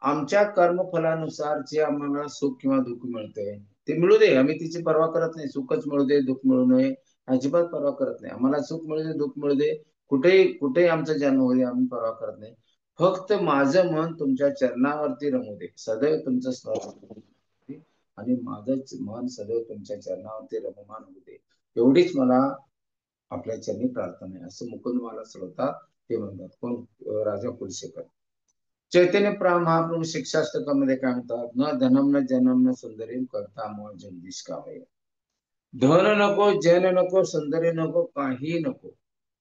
आमच्या कर्मफलानुसार जे आम्हाला सुख किंवा दुःख मिळते ते मिळू दे, आम्ही तिची पर्वा करत नाही. सुखच मिळू दे, दुःख मिळू नये, अजिबात पर्वा करत नाही. आम्हाला सुख मिळू दे, दुःख मिळू दे, कुठेही कुठेही आमचा जन्म होऊ दे, आम्ही पर्वा करत नाही. फक्त माझं मन तुमच्या चरणावरती रमू दे, सदैव तुमचं स्मरण, आणि माझं मन सदैव तुमच्या चरणावरती रममान होऊ दे, एवढीच मला आपल्या चरणी प्रार्थना आहे, असं मुकुंदवाला श्रोतात ते म्हणतात. कोण? राजा कुलशेखर. चैतन्य महाप्रभू शिक्षाष्टकामध्ये काय म्हणतात, न धनम न जनम न सुंदरी करता मग जगदीश का आहे. धन नको, जन नको, सुंदरी नको, काही नको,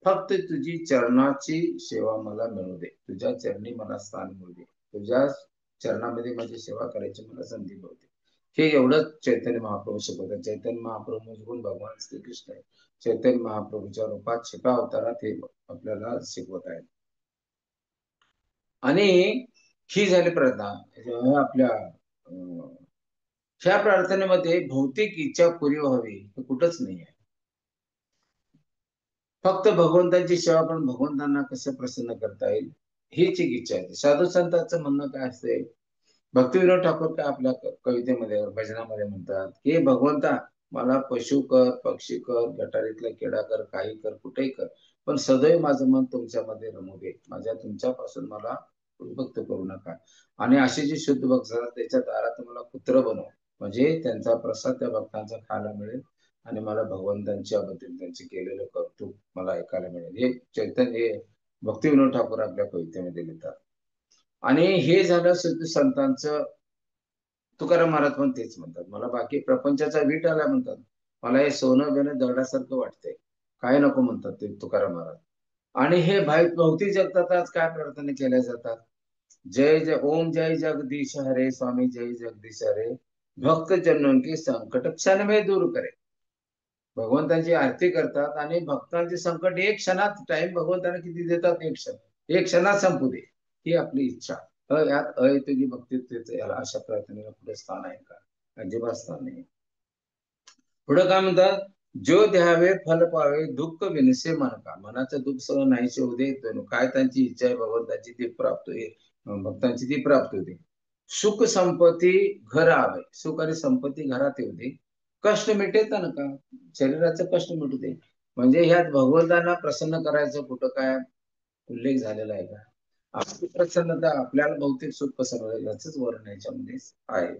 फक्त तुझी चरणाची सेवा मला मिळू दे, तुझ्या चरणी मला स्थान मिळू दे, तुझ्या चरणामध्ये माझी सेवा करायची मला संधी मिळू दे. हे एवढंच चैतन्य महाप्रभू शिकवतात. चैतन्य महाप्रभू म्हणजे भगवान श्रीकृष्ण आहे. चैतन्य महाप्रभूच्या रूपात 6 अवतारात हे आपल्याला शिकवत आहेत. आणि ही झाली प्रार्थना. आपल्या ह्या प्रार्थनेमध्ये भौतिक इच्छा पुरी व्हावी हे कुठंच नाही आहे. फक्त भगवंताची सेवा, पण भगवंतांना कसं प्रसन्न करता येईल हीच एक इच्छा आहे. साधू संतांचं म्हणणं काय असते, भक्तिविनोद ठाकूर काय आपल्या कवितेमध्ये भजनामध्ये म्हणतात, हे भगवंता, मला पशु कर, पक्षी कर, गटारीतला किडा कर, काही कर, कुठेही कर, पण सदैव माझं मन तुमच्यामध्ये रमू दे, माझ्या तुमच्यापासून मला भक्त करू नका. आणि असे जे शुद्ध भक्त झाला त्याच्या दारात मला पुत्र बनव, म्हणजे त्यांचा प्रसाद त्या भक्तांचा खायला मिळेल, आणि मला भगवंतांच्या बद्दल त्यांचे केलेलं कौतुक मला ऐकायला मिळेल. हे चैतन्य भक्तिविनोद ठाकूर आपल्या कवितेमध्ये लिहितात. आणि हे झालं शुद्ध संतांचं. तुकाराम महाराज पण तेच म्हणतात, मला बाकी प्रपंचाचा वीट आला म्हणतात, मला हे सोनं बेनं दगडासारखं वाटतंय, काय नको म्हणतात ते तुकाराम महाराज. आणि हे भौतिक जगतात आज काय प्रार्थना केल्या जातात, जय जय ओम जय जगदीश हरे, स्वामी जय जगदीश हरे, भक्त जनों की संकट क्षण में दूर करे. भगवंतांची आरती करतात आणि भक्तांचे संकट एक क्षणात, टाइम भगवंतांना किती देतात, एक क्षण, एक क्षणात संपू दे, ही आपली इच्छा. यात अयतुकी भक्तीत याला अशा प्रार्थनेला पुढे स्थान आहे का? अजिबात स्थान नाही. पुढे काय म्हणतात, जो द्यावे फल पावे, दुःख विनसे मन का. मनाचं दुःख सगळं नाहीसे होऊ दे, काय त्यांची इच्छा आहे भगवंताची ती प्राप्त होईल, भक्तांची ती प्राप्त होते. सुख संपत्ती घर आवे, सुख आणि संपत्ती घरात येऊ दे, कष्ट मिटेत का, शरीराचं कष्ट मिटू दे. म्हणजे ह्यात भगवंतांना प्रसन्न करायचं कुठं काय उल्लेख झालेला आहे का? आपली प्रसन्नता, आपल्याला भौतिक सुख कसं मिळेल याच वर्णन याच्यामध्ये आहे.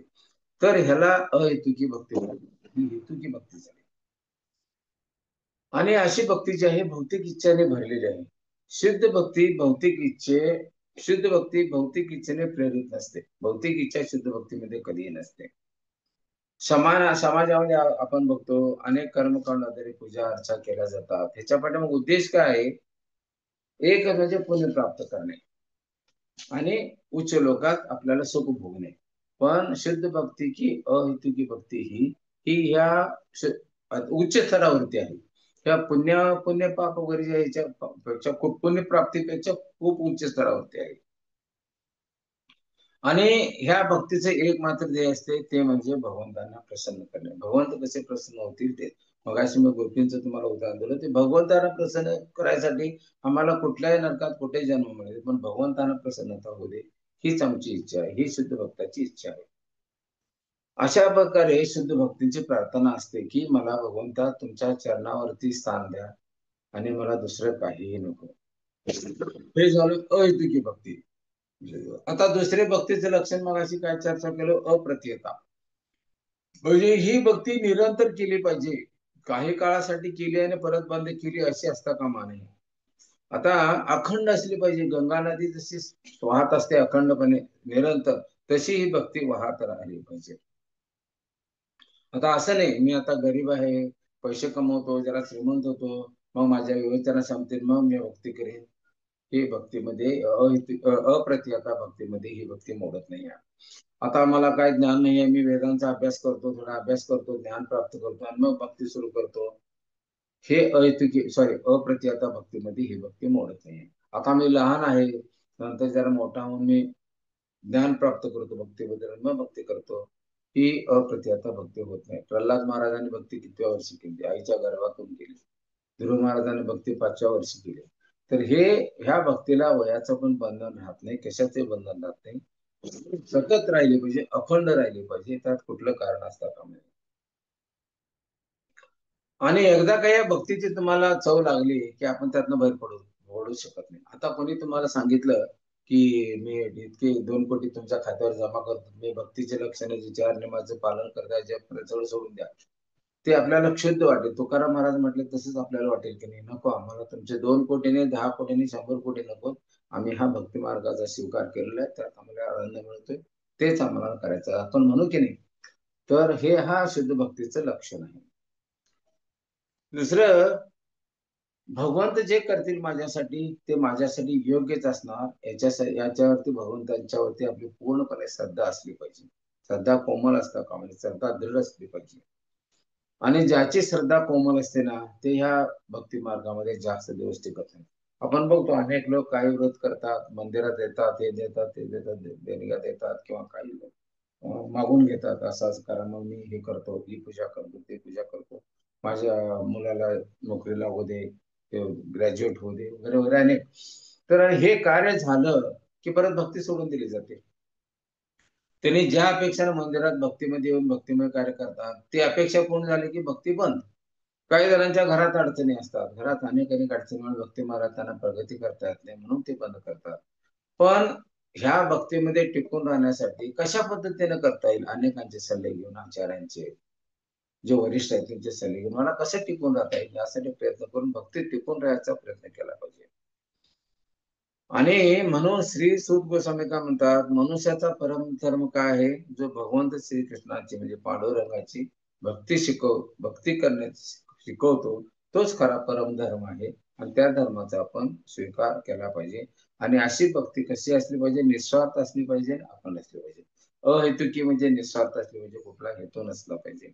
तर ह्याला अहेतुकी भक्ती, हेतुकी भक्ती झाली. आणि अशी भक्ती जी आहे भौतिक इच्छेने भरलेली आहे. शुद्ध भक्ती भौतिक इच्छेने प्रेरित नसते. भौतिक इच्छा शुद्ध भक्तीमध्ये कधीही नसते. समाजामध्ये आपण बघतो अनेक कर्मकांड आधारे पूजा अर्चा केल्या जातात. ह्याच्या पाठीमागे उद्देश काय आहे, एक म्हणजे पुण्य प्राप्त करणे आणि उच्च लोकात आपल्याला सुख भोगणे. पण शुद्ध भक्ती की अहेतुकी भक्ती ही ह्या उच्च स्तरावरती आहे. त्या पुण्य पाप वगैरे ह्याच्यापेक्षा खूप पुण्य प्राप्तीपेक्षा खूप उच्च स्तरावरती आहे. आणि ह्या भक्तीचे एक मात्र ध्येय असते, ते म्हणजे भगवंतांना प्रसन्न करणे. भगवंत कसे प्रसन्न होतील ते, मग अशी मी गोपींचं तुम्हाला उदाहरण दिलं, ते भगवंतांना प्रसन्न करायसाठी आम्हाला कुठल्याही नरकात कुठे जन्म मिळेल, पण भगवंतांना प्रसन्नता होऊ दे हीच आमची इच्छा आहे, ही शुद्ध भक्ताची इच्छा आहे. अशा प्रकारे शुद्ध भक्तीची प्रार्थना असते की मला भगवंता तुमच्या चरणावरती स्थान द्या आणि मला दुसरं काहीही नको. हे झालं अहेतुकी भक्ती. आता दुसरे भक्तीचे लक्षण मग अशी काय चर्चा केलं, अप्रतियता. म्हणजे ही भक्ती निरंतर केली पाहिजे, काही काळासाठी केली आणि परत बंद केली अशी असता कामा नये. आता अखंड असली पाहिजे. गंगा नदी जशी वाहत असते अखंडपणे निरंतर, तशी ही भक्ती वाहत राहिली पाहिजे. आता असं नाही मी आता गरीब आहे, पैसे कमवतो, जरा श्रीमंत होतो, मग माझ्या विवेचना क्षमतेत मग मी भक्ती करेन. ही भक्तीमध्ये अप्रतिहता भक्तीमध्ये ही भक्ती मोडत नाही आहे. आता मला काय ज्ञान नाही आहे, मी वेदांचा अभ्यास करतो, थोडा अभ्यास करतो, ज्ञान प्राप्त करतो आणि मग भक्ती सुरू करतो, हे अप्रतिहता भक्तीमध्ये ही भक्ती मोडत नाही. आता मी लहान आहे, नंतर जरा मोठा होऊन मी ज्ञान प्राप्त करतो भक्तीबद्दल, मग भक्ती करतो, ही अप्रतिहता भक्ती होत नाही. प्रल्हाद महाराजांनी भक्ती कितव्या वर्षी केली? आईच्या गर्भातून केली. ध्रुव महाराजांनी भक्ती 5व्या वर्षी केली. तर ह्या भक्तीला वयाचं पण बंधन राहत नाही, कशाचे बंधन राहत नाही. सतत राहिली पाहिजे, अखंड राहिली पाहिजे, त्यात कुठलं कारण असतं कामा नये. आणि एकदा का या भक्तीची तुम्हाला चव लागली की आपण त्यातनं बाहेर पडू शकत नाही. आता कोणी तुम्हाला सांगितलं की मी इतके 2 कोटी तुमच्या खात्यावर जमा करतो, मी भक्तीचे लक्षणे जे 4 नियमाचं पालन करता सगळं सोडून द्या, ते आपल्याला क्षुद्ध वाटेल. तुकाराम महाराज म्हटले तसंच आपल्याला वाटेल की नाही, नको आम्हाला तुमचे 2 कोटीने 10 कोटीने 100 कोटी नको, आम्ही हा भक्ती मार्गाचा स्वीकार केलेला आहे, त्यात आम्हाला आनंद मिळतोय, तेच आम्हाला करायचं आपण म्हणू की नाही. तर हे हा शुद्ध भक्तीचं लक्षण आहे. दुसरं, भगवंत जे करतील माझ्यासाठी ते माझ्यासाठी योग्यच असणार, याच्यावरती भगवंतांच्यावरती आपली पूर्णपणे श्रद्धा असली पाहिजे. श्रद्धा कोमल असता का म्हणजे श्रद्धा दृढ असली पाहिजे. आणि ज्याची श्रद्धा कोमल असते ना, ते ह्या भक्ती मार्गामध्ये जास्त दिवस टिकत नाही. आपण बघतो अनेक लोक काही व्रत करतात, मंदिरात येतात, हे देतात, ते देतात, देणग्या देतात किंवा काही मागून घेतात, असं करा, मग मी हे करतो, ही पूजा करतो, ते पूजा करतो, माझ्या मुलाला नोकरी लागू दे, ते ग्रॅज्युएट होऊ दे, वगैरे वगैरे अनेक. तर हे कार्य झालं की परत भक्ती सोडून दिली जाते. त्यांनी ज्या अपेक्षा मंदिरात भक्तीमध्ये येऊन भक्तिमय कार्य करतात, ती अपेक्षा पूर्ण झाली की भक्ती बंद. काही जणांच्या घरात अडचणी असतात, घरात अनेक अडचणीमुळे भक्ती मार्गात त्यांना प्रगती करता येत नाही, म्हणून ते बंद करतात. पण ह्या भक्तीमध्ये टिकून राहण्यासाठी कशा पद्धतीने करता येईल, अनेकांचे सल्ले घेऊन, आचार्यांचे जे वरिष्ठ आहेत त्यांचे सल्ले घेऊन मला कसं टिकून राहता येईल यासाठी प्रयत्न करून भक्तीत टिकून राहायचा प्रयत्न केला पाहिजे. आणि म्हणून श्री सूत गोस्वामी काय म्हणतात, मनुष्याचा परम धर्म काय आहे, जो भगवंत श्रीकृष्णाची म्हणजे पांडुरंगाची भक्ती करण्याची शिकवतो, तोच खरा परम धर्म आहे. आणि त्या धर्माचा आपण स्वीकार केला पाहिजे. आणि अशी भक्ती कशी असली पाहिजे, निस्वार्थ असली पाहिजे, आपण असली पाहिजे. अहेतुकी म्हणजे निस्वार्थ असली पाहिजे, कुठला हेतू नसला पाहिजे.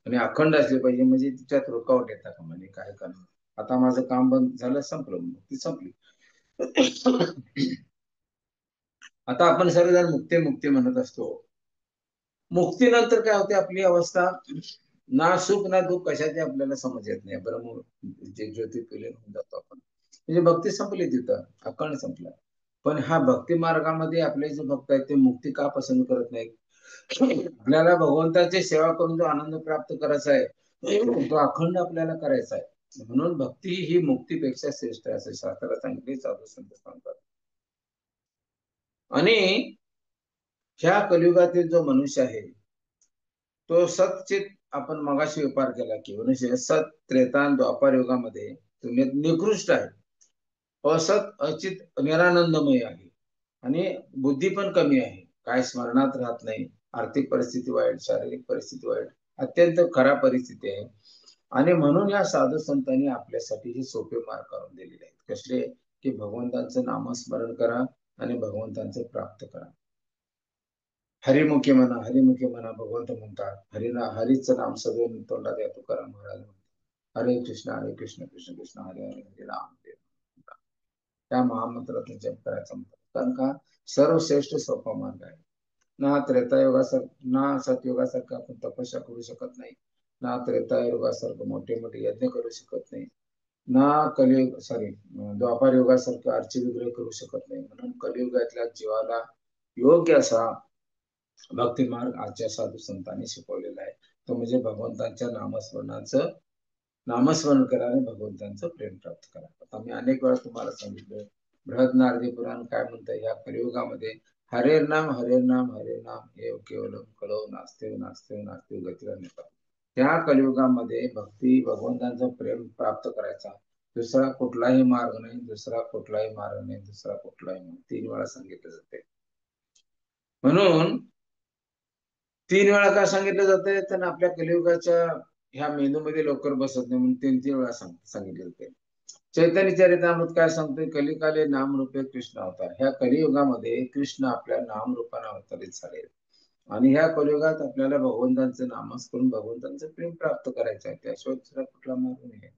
आणि अखंड असली पाहिजे, म्हणजे तिच्यात रुकावट येतात का म्हणजे काय करणार, आता माझं काम बंद झालं, संपलं, ती संपली. आता आपण सर्वजण मुक्ती मुक्ती म्हणत असतो. मुक्तीनंतर काय होते आपली अवस्था, ना सुख ना दुःख कशाची आपल्याला समज येत नाही. ब्रह्म जे ज्योती पिले होऊन जातो आपण, म्हणजे भक्ती संपली तिथं, अखंड संपला. पण हा भक्ती मार्गामध्ये आपले जे भक्त आहेत ते मुक्ती का पसंत करत नाहीत? आपल्याला भगवंताची सेवा करून जो आनंद प्राप्त करायचा आहे, तो अखंड आपल्याला करायचा आहे. म्हणून भक्ती ही मुक्तीपेक्षा श्रेष्ठ आहे, असे शास्त्राला सांगितले, साधू संत सांगतात. आणि ह्या कलियुगातील जो मनुष्य आहे तो सतचित, आपण मगाशी विचार केला की मनुष्य सत, त्रेता, द्वापार युगामध्ये निकृष्ट आहे. असत अचित निरानंदमय आहे. आणि बुद्धी पण कमी आहे, काय स्मरणात राहत नाही, आर्थिक परिस्थिती वाईट, शारीरिक परिस्थिती वाईट, अत्यंत खराब परिस्थिती आहे. आणि म्हणून या साधू संतांनी आपल्यासाठी हे सोपे मार्ग करून दिलेले आहेत. कसले? की भगवंतांचं नामस्मरण करा आणि भगवंतांचं प्राप्त करा. हरिमुखी म्हणा, हरिमुखी म्हणा, भगवंत म्हणतात. हरीचं नाम सदैव तोंडात या तुकाराम महाराज म्हणतात. हरे कृष्ण कृष्ण कृष्ण हरे हरे, हरे राम हरे राम. त्या महामंत्राचा जप करायचा म्हणतात. कारण का सर्वश्रेष्ठ सोपा मार्ग आहे. ना त्रेतायुगासारखं ना सतयुगासारखं आपण तपस्या करू शकत नाही, ना त्रेतायुगासारखं मोठे मोठे यज्ञ करू शकत नाही, ना द्वापार युगासारखं आरची विग्रह करू शकत नाही. म्हणून कलियुगातल्या जीवाला योग्य असा भक्ती मार्ग आजच्या साधू संतांनी शिकवलेला आहे. तो म्हणजे भगवंतांच्या नामस्मरण करा आणि भगवंतांचं प्रेम प्राप्त करा. आता मी अनेक वेळा तुम्हाला सांगितलं, बृहद नारदी पुराण काय म्हणतं, या कलियुगामध्ये हरे नाम हरे नाम हरे नाम एव केवलम कलो नास्ते नास्ते नास्ते गतीला नेतात. त्या कलियुगामध्ये भक्ती, भगवंतांचं प्रेम प्राप्त करायचा, दुसरा कुठलाही मार्ग नाही, दुसरा कुठलाही मार्ग नाही, दुसरा कुठलाही मार्ग, 3 वेळा सांगितलं जाते. म्हणून 3 वेळा का सांगितलं जाते, तर आपल्या कलियुगाच्या ह्या मेंदूमध्ये लवकर बसत नाही म्हणून 3 वेळा सांगितले जाते. चैतन्य चरितामृत काय सांगतोय, कलिकाले नामरूपे कृष्ण अवतार. ह्या कलियुगामध्ये कृष्ण आपल्या नामरूपाने अवतरित झाले आणि ह्या कलियुगात आपल्याला भगवंतांचं नामच करून भगवंतांचं प्रेम प्राप्त करायचं आहे, त्याशिवाय दुसरा कुठला मार्ग नाही.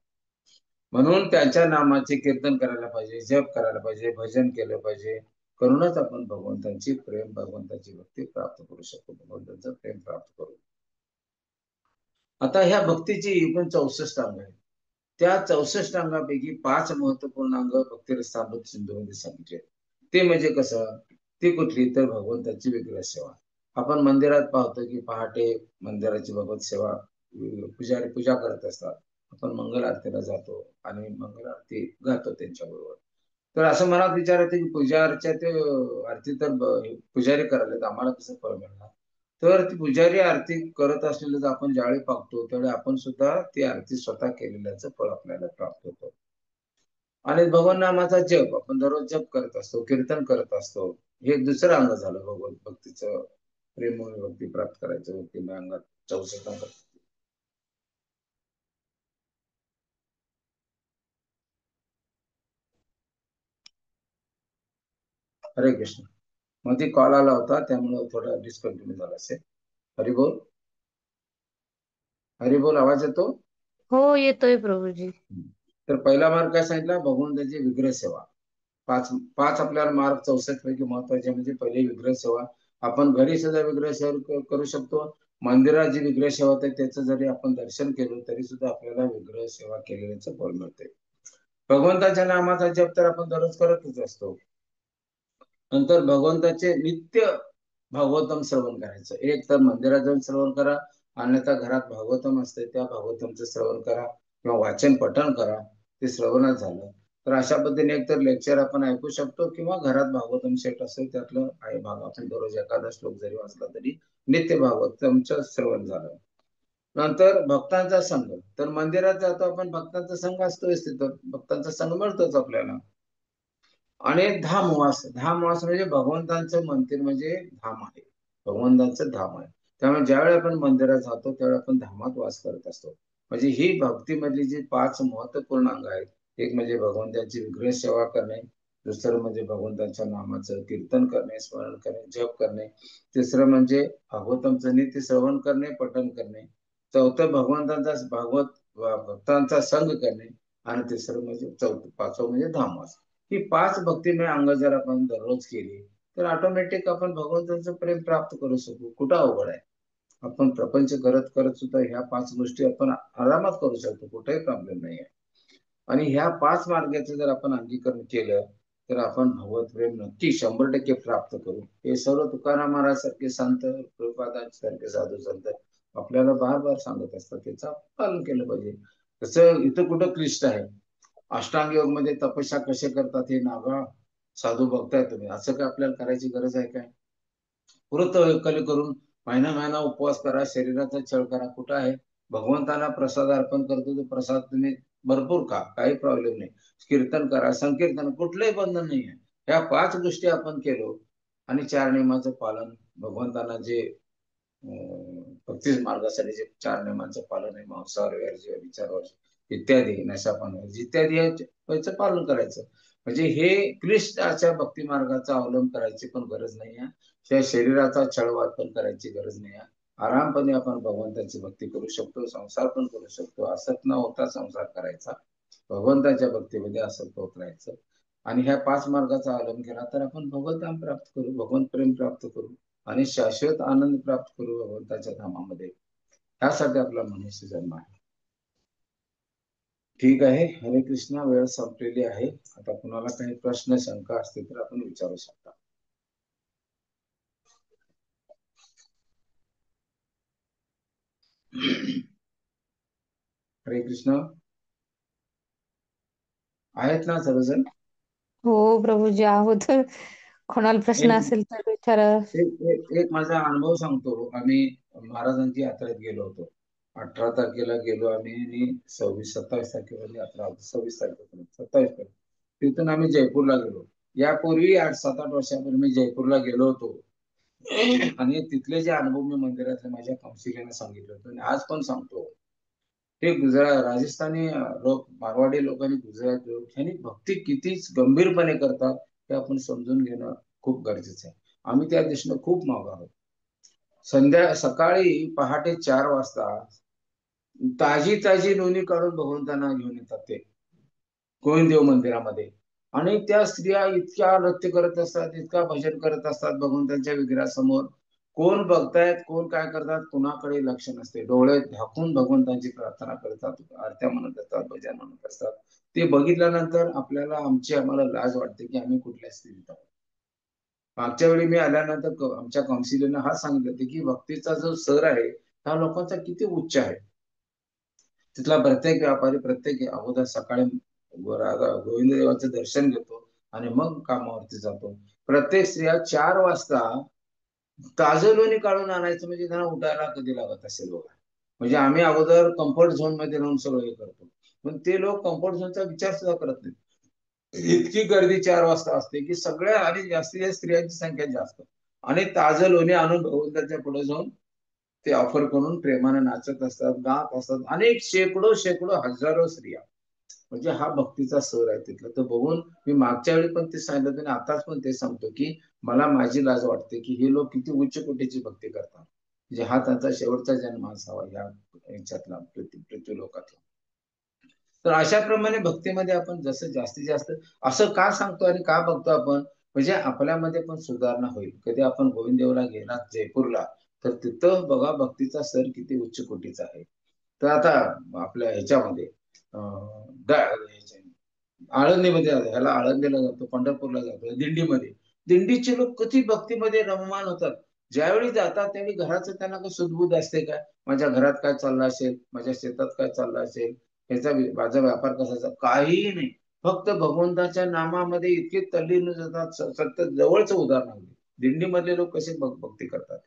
म्हणून त्यांच्या नामाचे कीर्तन करायला पाहिजे, जप करायला पाहिजे, भजन केलं पाहिजे. करूनच आपण भगवंतांची प्रेम, भगवंताची भक्ती प्राप्त करू शकतो, भगवंतांचं प्रेम प्राप्त करू. आता ह्या भक्तीची एकूण 64 अंग आहेत. त्या 64 अंगापैकी 5 महत्वपूर्ण अंग भक्तिरसामृत सिंधूमध्ये सांगितले. ते म्हणजे कसं, ती कुठली, तर भगवंताची विग्रह सेवा. आपण मंदिरात पाहतो की पहाटे मंदिराची भगवत सेवा पुजारी पूजा करत असतात. आपण मंगल आरतीला जातो आणि मंगल आरती गातो त्यांच्याबरोबर. तर असं मनात विचार येते की पूजा अर्चा ते आरती तर पुजारी करायला, आम्हाला कसं फळ मिळणार. तर ती पुजारी आरती करत असलेलं आपण ज्यावेळी पाहतो त्यावेळी आपण सुद्धा ती आरती स्वतः केलेल्याचं फळ आपल्याला प्राप्त होतं. आणि भगवान नामाचा जप आपण दररोज जप करत असतो, कीर्तन करत असतो. हे दुसरं अंग झालं भगवत भक्तीचं, प्रेम भक्ती प्राप्त करायचं भक्ती अंगात 64 अंग. हरे कृष्ण. मध्ये कॉल आला होता त्यामुळे थोडा डिस्कंटिन्यू झाला असेल. हरिबोल. हरिबोल, आवाज येतो? हो, येतोय प्रभूजी. तर पहिला मार्ग काय सांगितला, भगवंताची विग्रह सेवा. पाच पाच आपल्याला मार्ग 64 पैकी महत्वाचे म्हणजे पहिले विग्रह सेवा. आपण घरी सुद्धा विग्रह सेवा करू शकतो. मंदिरात जी विग्रह सेवा होते त्याचं जरी आपण दर्शन केलं तरी सुद्धा आपल्याला विग्रह सेवा केलेल्याचं फळ मिळते. भगवंताच्या नामाचा जप तर आपण दररोज करतच असतो. नंतर भगवंताचे नित्य भागवतम श्रवण करायचं. एक तर मंदिरात जाऊन श्रवण करा, अन्यथा घरात भागवतम असते त्या भागवतमचं श्रवण करा किंवा वाचन पठण करा. ते श्रवणात झालं तर अशा पद्धतीने एक तर लेक्चर आपण ऐकू शकतो किंवा घरात भागवतम सेट असेल त्यातलं आहे भाग आपण दररोज एखादा श्लोक जरी वाचला तरी नित्य भागवतमचं श्रवण झालं. नंतर भक्तांचा संघ, तर मंदिरात जातो आपण, भक्तांचा संघ असतोच तिथं, भक्तांचा संघ मिळतोच आपल्याला. आणि धामवास म्हणजे भगवंतांचं मंदिर म्हणजे धाम आहे, भगवंतांचं धाम आहे. त्यामुळे ज्यावेळी आपण मंदिरात जातो त्यावेळी आपण धामात वास करत असतो. म्हणजे ही भक्तीमधली जी 5 महत्वपूर्ण अंग आहेत, एक म्हणजे भगवंताची विग्रह सेवा करणे, दुसरं म्हणजे भगवंताच्या नामाचं कीर्तन करणे, स्मरण करणे, जप करणे, तिसरं म्हणजे भागवतांचं नित्य श्रवण करणे, पठण करणे, चौथं भगवंतांचा भक्तांचा संग करणे आणि तिसरं म्हणजे पाचवं म्हणजे धामवास. ही 5 भक्तिमय अंग जर आपण दररोज केली तर ऑटोमॅटिक आपण भगवंताचं प्रेम प्राप्त करू शकू. कुठं अवघड आहे, आपण प्रपंच करत करत सुद्धा ह्या 5 गोष्टी आपण आरामात करू शकतो, कुठेही प्रॉब्लेम नाही आहे. आणि ह्या 5 मार्गाचं जर आपण अंगीकरण केलं तर आपण भगवत प्रेम नक्की 100% प्राप्त करू. हे सर्व तुकाराम महाराज सारखे संत, प्रभुपादांसारखे साधू संत आपल्याला बार बार सांगत असतात, त्याचं पालन केलं पाहिजे. तसं इथं कुठं क्लिष्ट आहे, अष्टांग योग मध्ये तपस्या कसे करतात हे नागा साधू बघताय तुम्ही, असं काय आपल्याला करायची गरज आहे काय? पुरत कली करून महिना महिना उपवास करा, शरीराचा छळ करा, कुठं आहे? भगवंताला प्रसाद अर्पण करतो तो प्रसाद तुम्ही भरपूर खा, काही प्रॉब्लेम नाही. कीर्तन करा, संकीर्तन, कुठलंही बंधन नाही आहे. ह्या 5 गोष्टी आपण केलो आणि 4 नियमाचं पालन, भगवंतांना जे भक्ती मार्गासाठी जे 4 नियमांचं पालन आहे, मांसाहार, वर्ज्य, विचारवर्ज्य इत्यादी, नशापान इत्यादी याचं पालन करायचं. म्हणजे हे क्लिष्ट अशा भक्ती मार्गाचा अवलंब करायची पण गरज नाही आहे. त्या शरीराचा छळवाद पण करायची गरज नाही आहे. आरामपणे आपण भगवंताची भक्ती करू शकतो, संसार पण करू शकतो. असत न होता संसार करायचा, भगवंताच्या भक्तीमध्ये असत होत राहायचं. आणि ह्या 5 मार्गाचा अवलंब केला तर आपण भगवंत प्राप्त करू, भगवंत प्रेम प्राप्त करू आणि शाश्वत आनंद प्राप्त करू भगवंताच्या धामामध्ये. ह्यासाठी आपला मनुष्य जन्म आहे. ठीक आहे, हरे कृष्णा. वेळ संपलेली आहे. आता कुणाला काही प्रश्न शंका असतील तर आपण विचारू शकता. हरे कृष्ण. आहेत ना सर्वजण? हो प्रभूजी, आहोत. कोणाला प्रश्न एक असेल तर विचारा. एक, एक, एक माझा अनुभव सांगतो. आम्ही महाराजांची यात्रेत गेलो होतो. 18 तारखेला गेलो आम्ही आणि 27 यात्रा होती. 26 तारखेपर्यंत 27 तारीख तिथून आम्ही जयपूरला गेलो. यापूर्वी 8-7-8 वर्षापूर्वी मी जयपूरला गेलो होतो. आणि तिथले जे अनुभव मी मंदिरातले माझ्या कौन्सिलरने सांगितलं होतं आणि आज पण सांगतो. हे गुजरात राजस्थानी लोक, मारवाडी लोक आणि गुजरात लोक यांनी भक्ती किती गंभीरपणे करतात हे आपण समजून घेणं खूप गरजेचं आहे. आम्ही त्या दिशेनं खूप मागं आहोत. सकाळी पहाटे 4 वाजता ताजी ताजी लोणी काढून भगवंतांना घेऊन येतात ते गोविंददेव मंदिरामध्ये. आणि त्या स्त्रिया इतक्या नृत्य करत असतात, इतका भजन करत असतात भगवंतांच्या विग्रहासमोर. कोण बघतायत, कोण काय करतात, कुणाकडे लक्ष नसते. डोळे झाकून भगवंतांची प्रार्थना करतात, आरत्या म्हणत असतात, भजन म्हणत असतात. ते बघितल्यानंतर आम्हाला लाज वाटते की आम्ही कुठल्या स्थितीत आहोत. मागच्या वेळी मी आल्यानंतर आमच्या कौन्सिलरने हा सांगितलं होतं की भक्तीचा जो स्तर आहे त्या लोकांचा किती उच्च आहे. तिथला प्रत्येक व्यापारी प्रत्येक अगोदर सकाळी गोविंद देवाचं दर्शन घेतो आणि मग कामावरती जातो. प्रत्येक स्त्रिया 4 वाजता ताजं लोणी काढून आणायचं म्हणजे त्यांना उठायला कधी लागत असेल बघा. म्हणजे आम्ही अगोदर कम्फर्ट झोन मध्ये राहून सगळं हे करतो, पण ते लोक कम्फर्ट झोनचा विचार सुद्धा करत नाहीत. इतकी गर्दी 4 वाजता असते की सगळ्या आणि जास्तीत जास्त स्त्रियांची संख्या जास्त. आणि ताजं लोणी आणून भगवंताच्या पुढे जाऊन ते ऑफर करून प्रेमाने नाचत असतात, गात असतात. अनेक शेकडो शेकडो हजारो स्त्रिया. म्हणजे हा भक्तीचा स्तर आहे तिथला. तर बघून मी मागच्या वेळी पण ते सांगितलं आणि आताच पण ते सांगतो की मला माझी लाज वाटते की हे लोक किती उच्च कोटीची भक्ती करतात. म्हणजे हा त्यांचा शेवटचा जन्म असावा या याच्यातला पृथ्वी लोकातला. तर अशा प्रमाणे भक्तीमध्ये आपण जसं जास्तीत जास्त असं का सांगतो आणि का बघतो आपण, म्हणजे आपल्यामध्ये पण सुधारणा होईल. कधी आपण गोविंददेवला गेलात जयपूरला तर तिथं बघा भक्तीचा स्तर किती उच्च कोटीचा आहे. तर आता आपल्या ह्याच्यामध्ये आळंदीमध्ये ह्याला आळंदीला जातो, पंढरपूरला जातो, दिंडीमध्ये दिंडीचे लोक किती भक्तीमध्ये रममान होतात. ज्यावेळी जातात त्यावेळी घराचं त्यांना काही सुदबुद असते काय, माझ्या घरात काय चाललं असेल, माझ्या शेतात काय चाललं असेल, माझा व्यापार कसा, काहीही नाही. फक्त भगवंताच्या नामामध्ये इतके तल्लीन जातात. सतत जवळचं उदाहरण आहे दिंडीमधले लोक कसे भक्ती करतात.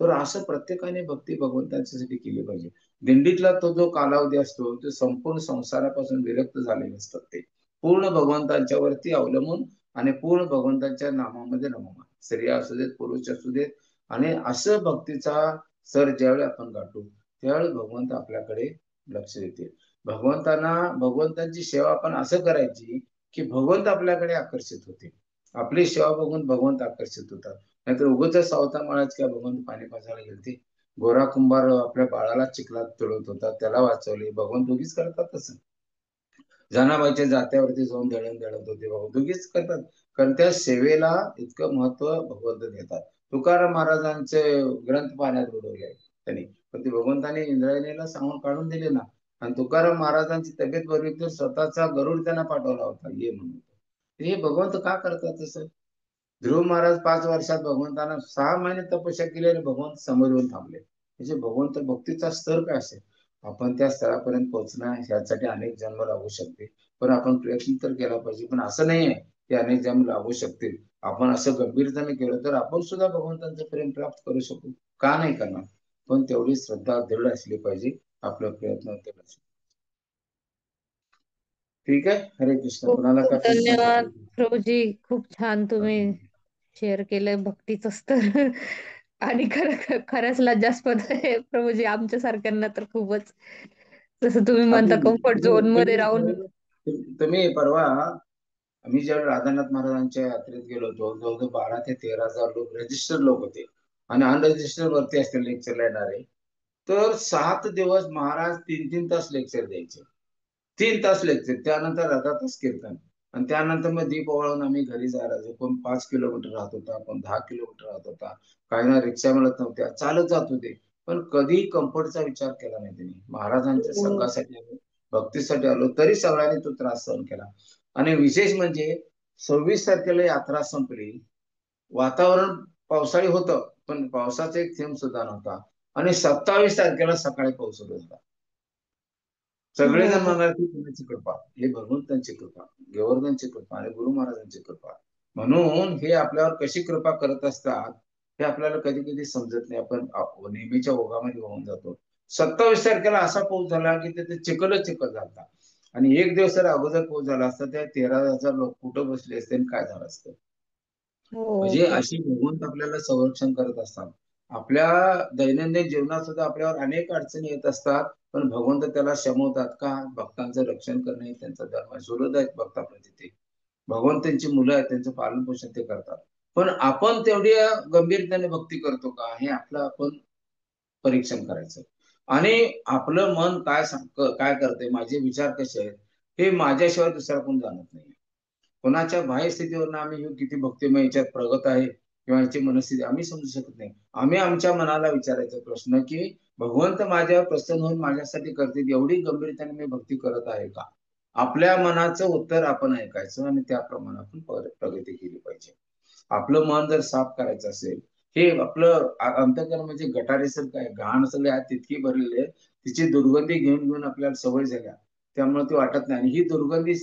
तर असं प्रत्येकाने भक्ती भगवंतांच्यासाठी केली पाहिजे. दिंडीतला तो जो कालावधी असतो तो संपूर्ण संसारापासून विरक्त झालेले असतात. ते पूर्ण भगवंतांच्या वरती अवलंबून आणि पूर्ण भगवंतांच्या नामामध्ये रममान, स्त्रिया असू देत, पुरुष असू देत. आणि असं भक्तीचा सर ज्यावेळी आपण गाठू त्यावेळी भगवंत आपल्याकडे लक्ष देतील. भगवंतांची सेवा आपण असं करायची की भगवंत आपल्याकडे आकर्षित होते. आपली सेवा बघून भगवंत आकर्षित होतात. नाहीतर उगाच सावता माळाच काय भगवंत पाणी पाजायला गेलते. गोरा कुंभार आपल्या बाळाला चिखलात तुडवत होता, त्याला वाचवले. भगवंत दोघीच करतात तसं. जनाबाईच्या जात्यावरती जाऊन दळण दळत होते बाबा, दोघीच करतात. कारण त्या सेवेला इतकं महत्व भगवंत देतात. तुकाराम महाराजांचे ग्रंथ पाण्यात बुडवले त्यांनी, पण ते भगवंताने इंद्रायणीला सांगून काढून दिले ना. आणि तुकाराम महाराजांची तब्येत बरी तर स्वतःचा गरुड त्यांना पाठवला होता ये म्हणून. हे भगवंत का करतात तसं. ध्रुव महाराज 5 वर्षात भगवंतांना 6 महिने तपस्या केली आणि भगवंत समोर येऊन थांबले. म्हणजे भगवंत भक्तीचा स्तर काय असेल. आपण त्या स्तरापर्यंत पोहोचणं ह्यासाठी अनेक जन्म लागू शकते. पण आपण प्रयत्न तर केला पाहिजे. पण असं नाही आहे की अनेक जन्म लागू शकतील. आपण असं गंभीरतेने केलं तर आपण सुद्धा भगवंतांचं प्रेम प्राप्त करू शकू. का नाही करणार. पण तेवढी श्रद्धा दृढ असली पाहिजे. आपला प्रयत्न केला. ठीक आहे. हरे कृष्ण. खूप कुणाला खूप काय प्रश्न धन्यवाद असेल प्रभूजी. खूप छान तुम्ही शेअर केलंय भक्तीचं स्तर. आणि खरंच लज्जास्पद आहे प्रभूजी, आमच्या सारख्यांना तर खूपच. जसं तुम्ही म्हणता आपण कम्फर्ट झोन मध्ये राहून. तुम्ही परवा आम्ही जेव्हा राधानाथ महाराजांच्या यात्रेत गेलो होतो जवळजवळ 12,000 ते 13,000 लोक रजिस्टर्ड लोक होते. आणि अनरजिस्टर्ड वरती असते लेक्चरला येणारे. तर 7 दिवस महाराज 3-3 तास लेक्चर द्यायचे. 3 तास लेक्चर, त्यानंतर अर्धा तास कीर्तन. आणि त्यानंतर मग दीप ओवाळून आम्ही घरी जायला. कोण 5 किलोमीटर राहत होता, कोण 10 किलोमीटर राहत होता. काही ना रिक्षा मिळत नव्हत्या, चालत जात होते. पण कधी कम्फर्टचा विचार केला नाही त्यांनी. महाराजांच्या संघासाठी आलो, भक्तीसाठी आलो, तरी सगळ्यांनी तो त्रास सहन केला. आणि विशेष म्हणजे 26 तारखेला यात्रा संपली. वातावरण पावसाळी होतं पण पावसाचा एक थेंब सुद्धा नव्हता. आणि 27 तारखेला सकाळी पाऊस सुरू झाला. सगळेजण हो. म्हणाले की कुणाची कृपा, हे भगवंतांची कृपा, गोवर्धनची कृपा आणि गुरु महाराजांची कृपा. म्हणून हे आपल्यावर कशी कृपा करत असतात हे आपल्याला कधी कधी समजत नाही. आपण नेहमीच्या ओघामध्ये वाहून जातो. 27 तारखेला असा पाऊस झाला की तिथे चिखलच चिखल झाला. आणि एक दिवस जर अगोदर पाऊस झाला असता त्या 13,000 लोक कुठं बसले असते आणि काय झालं असतं. हो म्हणजे प्रभू. अशी भगवंत आपल्याला संरक्षण करत असतात. आपल्या दैनंदिन जीवनात सुद्धा आपल्यावर अनेक अडचणी येत असतात, पण भगवंत त्याला शमवतात का? भक्तांचं रक्षण करणे हे त्यांचा धर्म आहे. सुहृद आहेत भक्त आपल्या तिथे, भगवंतांची मुलं आहेत, त्यांचं पालन पोषण ते करतात. पण आपण तेवढी गंभीरतेने भक्ती करतो का, हे आपलं आपण परीक्षण करायचं. आणि आपलं मन काय करते, माझे विचार कसे आहेत, हे माझ्याशिवाय दुसरा कोण जाणत नाही. कोणाच्या बाह्य स्थितीवरून आम्ही किती भक्तिमय याच्यात प्रगत आहे किंवा याची मनस्थिती आम्ही समजू शकत नाही. आम्ही आमच्या मनाला विचारायचा प्रश्न की भगवंत माझ्यावर प्रसन्न होऊन माझ्यासाठी करतील एवढी गंभीरतेने मी भक्ती करत आहे का? आपल्या मनाचं उत्तर आपण ऐकायचं आणि त्याप्रमाणे आपण प्रगती केली पाहिजे. आपलं मन जर साफ करायचं असेल, हे आपलं अंतःकरण म्हणजे गटारेसारखं आहे, घाण सगळे आत तितकी भरलेली आहे, तिची दुर्गंधी घेऊन घेऊन आपल्याला सवय झाल्या, त्यामुळे ती वाटत नाही. आणि ही दुर्गंधी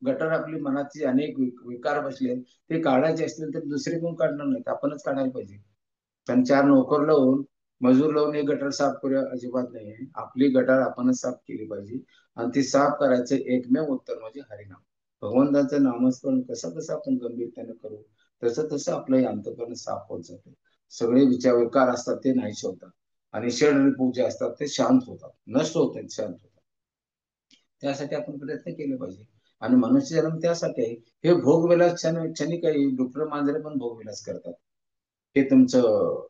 गटर आपली मनाची अनेक विकार बसले, ते काढायचे असतील तर दुसरे कोण काढणार नाहीत, आपणच काढायला पाहिजे. पण 4 नोकर लावून, मजूर लावून हे गटर साफ करूया अजिबात नाहीये. आपली गटार आपणच साफ केली पाहिजे. आणि ती साफ करायचं एकमेव उत्तर म्हणजे हरिनाम. भगवंताचं नामस्मरण कसं कसं आपण गंभीरतेने करू, तसं तसं आपलं हे अंतःकरण साफ होत जाते. सगळे विचार विकार असतात ते नाहीसे होतात. आणि षडरिपू जे असतात ते शांत होतात, नष्ट होतात, शांत होतात. त्यासाठी आपण प्रयत्न केले पाहिजे. आणि मनुष्य जन्म त्यासाठी आहे. हे भोगविलास क्षणी काही डुकर मांजरे पण भोगविलास करतात. हे तुमचं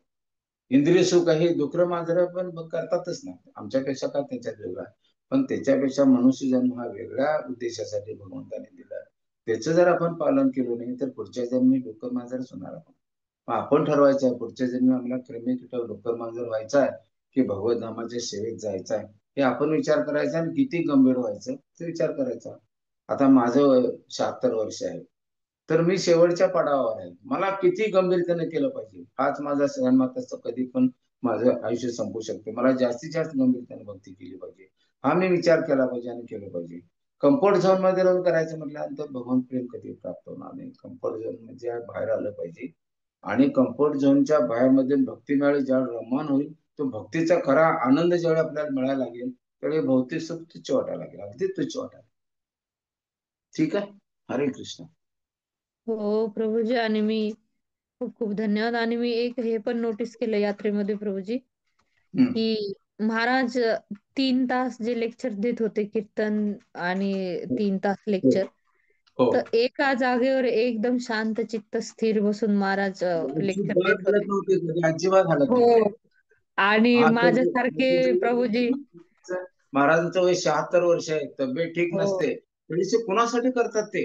इंद्रिय सुख आहे, डुकर मांजरे पण करतातच ना, आमच्यापेक्षा काय त्याच्यात वेगळा आहे. पण त्याच्यापेक्षा मनुष्य जन्म हा वेगळ्या उद्देशासाठी भगवंताने दिला. त्याचं जर आपण पालन केलं नाही तर पुढच्या जन्मी डुकर मांजरच होणार आपण. मग आपण ठरवायचं आहे पुढच्या जन्मी आम्हाला क्रिमी कीटक डुकर मांजर व्हायचा आहे की भगवत धामाच्या सेवेत जायचं आहे, हे आपण विचार करायचा. आणि किती गंभीर व्हायचं ते विचार करायचा. आता माझं वय 76 वर्ष आहे, तर मी शेवटच्या पडावावर आहे. मला किती गंभीरतेने केलं पाहिजे, हाच माझा सहनमत असतो. कधी पण माझं आयुष्य संपू शकते, मला जास्तीत जास्त गंभीरतेने भक्ती केली पाहिजे, हा मी विचार केला पाहिजे आणि केलं पाहिजे. कम्फर्ट झोन मध्ये राहून करायचं म्हटल्यानंतर भगवान प्रेम कधी प्राप्त होणार नाही. कम्फर्ट झोन म्हणजे बाहेर आलं पाहिजे. आणि कम्फर्ट झोनच्या बाहेर मध्ये भक्ती मिळाली, ज्यावेळी रममान होईल, तो भक्तीचा खरा आनंद ज्यावेळी आपल्याला मिळायला लागेल, त्यावेळी भौतिक सुख तुच्छ वाटायला लागेल, अगदी तुच्छ वाटायला. ठीक आहे. हरे कृष्ण. हो प्रभूजी. आणि मी खूप खूप धन्यवाद. आणि मी एक हे पण नोटीस केलं यात्रेमध्ये प्रभूजी, हम्म. की महाराज 3 तास जे लेक्चर देत होते कीर्तन, आणि 3 तास हो. लेक्चर, हो. तर एका जागेवर एकदम शांत चित्त स्थिर बसून महाराज लेक्चर अजिबात देत हलत होते. नव्हते कधी, अजिबात हलत नव्हते. हो. आणि हा तर माझ्यासारखे प्रभूजी. महाराजांचं वय 76 वर्ष आहे, तब्येत ठीक हो. नसते, तरी ते कुणासाठी करतात? ते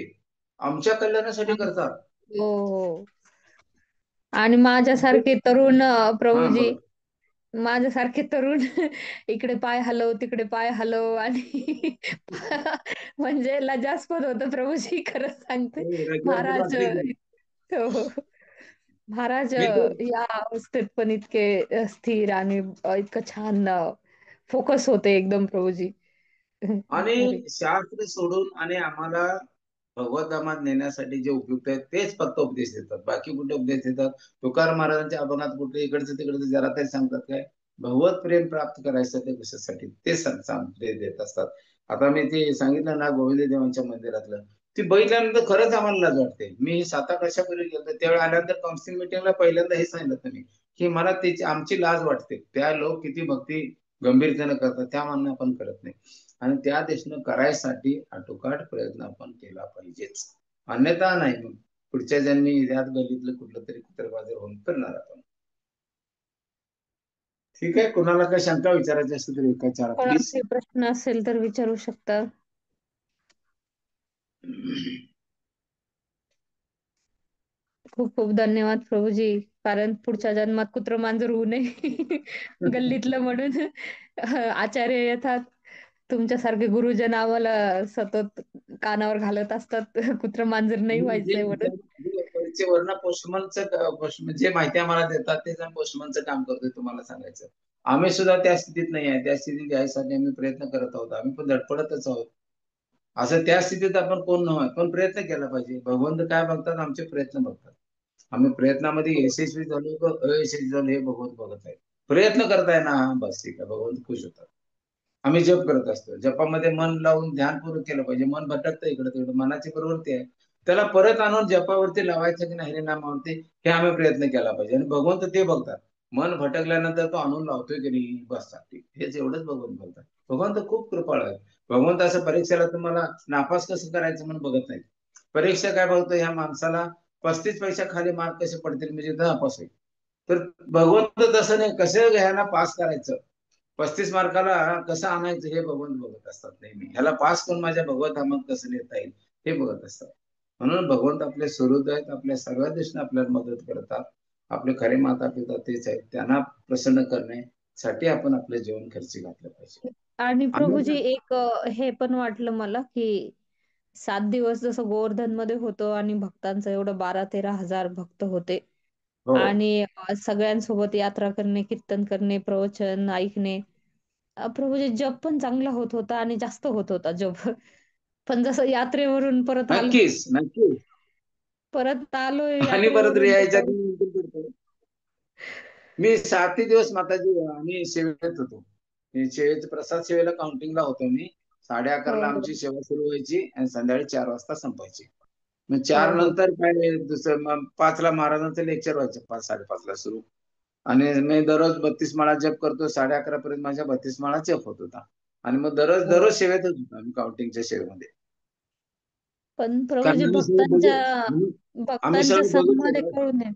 आमच्या कल्याणासाठी करतात. हो. हो. आणि माझ्यासारखे तरुण हा प्रभूजी, बोला. माझ्यासारखे तरुण इकडे पाय हलव तिकडे पाय हलव, आणि म्हणजे लज्जास्पद होतं प्रभूजी, खरंच सांगते. हो, रजवारी महाराज वाटते ती. हो. महाराज मी तर या अवस्थेत पण इतके स्थिर आणि इतकं छान फोकस होते एकदम प्रभूजी. आणि अरे. शास्त्र सोडून आणि आम्हाला भगवद्धामात नेण्यासाठी जे उपयुक्त आहेत तेच फक्त उपदेश देतात. बाकी कुठे उपदेश देतात? तुकाराम महाराजांच्या अभंगात कुठे इकडचं तिकडचं जरा तरी सांगतात काय? भगवत प्रेम प्राप्त करायचं ते कशासाठी ते ते देत असतात. आता मी ते सांगितलं ना गोविंद देवांच्या मंदिरातलं, ती बघितल्यानंतर खरंच आम्हाला लाज वाटते. मी 7-8 वर्षापूर्वी गेलो त्यावेळी आल्यानंतर काउन्सिल मिटिंगला पहिल्यांदा हे सांगितलं तुम्ही की मला त्याची आमची लाज वाटते. त्या लोक किती भक्ती गंभीरतेनं करतात, त्या मानणं आपण करत नाही. आणि त्या दिशेनं करायसाठी आटोकाट प्रयत्न आपण केला पाहिजेच. अन्यथा नाही, मग पुढच्या जन्मी यात गल्लीतलं कुठलं तरी कुत्रबाजार होऊन फिरणार आपण. ठीक आहे. कुणाला काही शंका विचारायची असेल तर विचारा कोणाला प्लीज. काही प्रश्न असेल तर विचारू शकता. खूप खूप धन्यवाद प्रभूजी. कारण पुढच्या जन्मात कुत्र मांजर होऊ नये गल्लीतलं म्हणून आचार्य येतात. तुमच्यासारखे गुरुजन आम्हाला सतत कानावर घालत असतात कुत्र मांजर नाही व्हायचंय म्हणून. परीक्षेवरनं पोस्टमनचं जे माहिती आम्हाला देतात ते पोस्टमनचं काम करतोय तुम्हाला सांगायचं. आम्ही सुद्धा त्या स्थितीत नाही आहे. त्या स्थितीत यायसाठी आम्ही प्रयत्न करत आहोत. आम्ही पण धडपडतच आहोत. असं त्या स्थितीत आपण कोण नव्हे, पण प्रयत्न केला पाहिजे. भगवंत काय बघतात? आमचे प्रयत्न बघतात. आम्ही प्रयत्नामध्ये यशस्वी झालो का अयशस्वी झालो हे भगवंत बघत आहे. प्रयत्न करताय ना, बस ठीक आहे, भगवंत खुश होतात. आम्ही जप करत असतो, जपामध्ये मन लावून ध्यानपूर्वक केलं पाहिजे. मन भटकतं इकडे तिकडे, मनाची प्रवृत्ती आहे, त्याला परत आणून जपावरती लावायचं की नाही हरिनामावरती, हे आम्ही प्रयत्न केला पाहिजे. आणि भगवंत ते बघतात, मन भटकल्यानंतर तो आणून लावतोय की नाही, बस ठीक, हेच एवढंच भगवंत बघतात. भगवंत खूप कृपाळ आहे. भगवंत असं परीक्षेला तुम्हाला नापास कसं करायचं म्हणून बघत नाही. परीक्षा काय बघतो, ह्या माणसाला 35 पैसा खाली मार्क कसे पडतील म्हणजे नापास होईल. तर भगवंत तसं नाही, कसं ह्याला पास करायचं, 35 मार्काला कसं आणायचं हे भगवंत बघत असतात नेहमी. ह्याला पास करून माझ्या भगवत धामात कसं नेता येईल हे बघत असतात. म्हणून भगवंत आपले सुहृद आहेत, आपल्या सर्व दृष्टीने आपल्याला मदत करतात. आपले खरे माता पिता तेच आहेत, त्यांना प्रसन्न करण्यासाठी आपण आपले जीवन खर्ची घातलं पाहिजे. आणि प्रभूजी अन्यथा एक हे पण वाटलं मला, की 7 दिवस जसं गोवर्धन मध्ये होतं आणि भक्तांचं एवढं 12-13 हजार भक्त होते. हो, आणि सगळ्यांसोबत यात्रा करणे, कीर्तन करणे, प्रवचन ऐकणे. प्रभूजी जप पण चांगला होत होता आणि जास्त होत होता जप. पण जसं यात्रेवरून परत आलो, नक्कीच नक्कीच. परत आलोय आणि परत यात्रेवरून रिहायच्या तर आधी नंतर करतो. मी 7 दिवस माताजी आम्ही सेवेत होतो. मी सेवेत प्रसाद सेवेला काउंटिंगला होतो मी. 11:30ला हो, आमची सेवा सुरू व्हायची आणि संध्याकाळी 4 वाजता संपायची. मग हो, 4 हो. नंतर काय दुसरं मग 5ला महाराजांचं लेक्चर व्हायचं, 5-5:30ला सुरू. आणि मी दररोज 32 माळा जप करतो, 11:30पर्यंत माझ्या 32 माळा जप होत होता. आणि मग दररोज हो. दररोज सेवेतच होतो आम्ही, काउंटिंगच्या सेवेमध्ये. पण कारण प्रभूजी आम्ही सगळं भक्तांच्या आम्ही भक्तांच्या सगळं सणामध्ये बघितलं. कळू नये.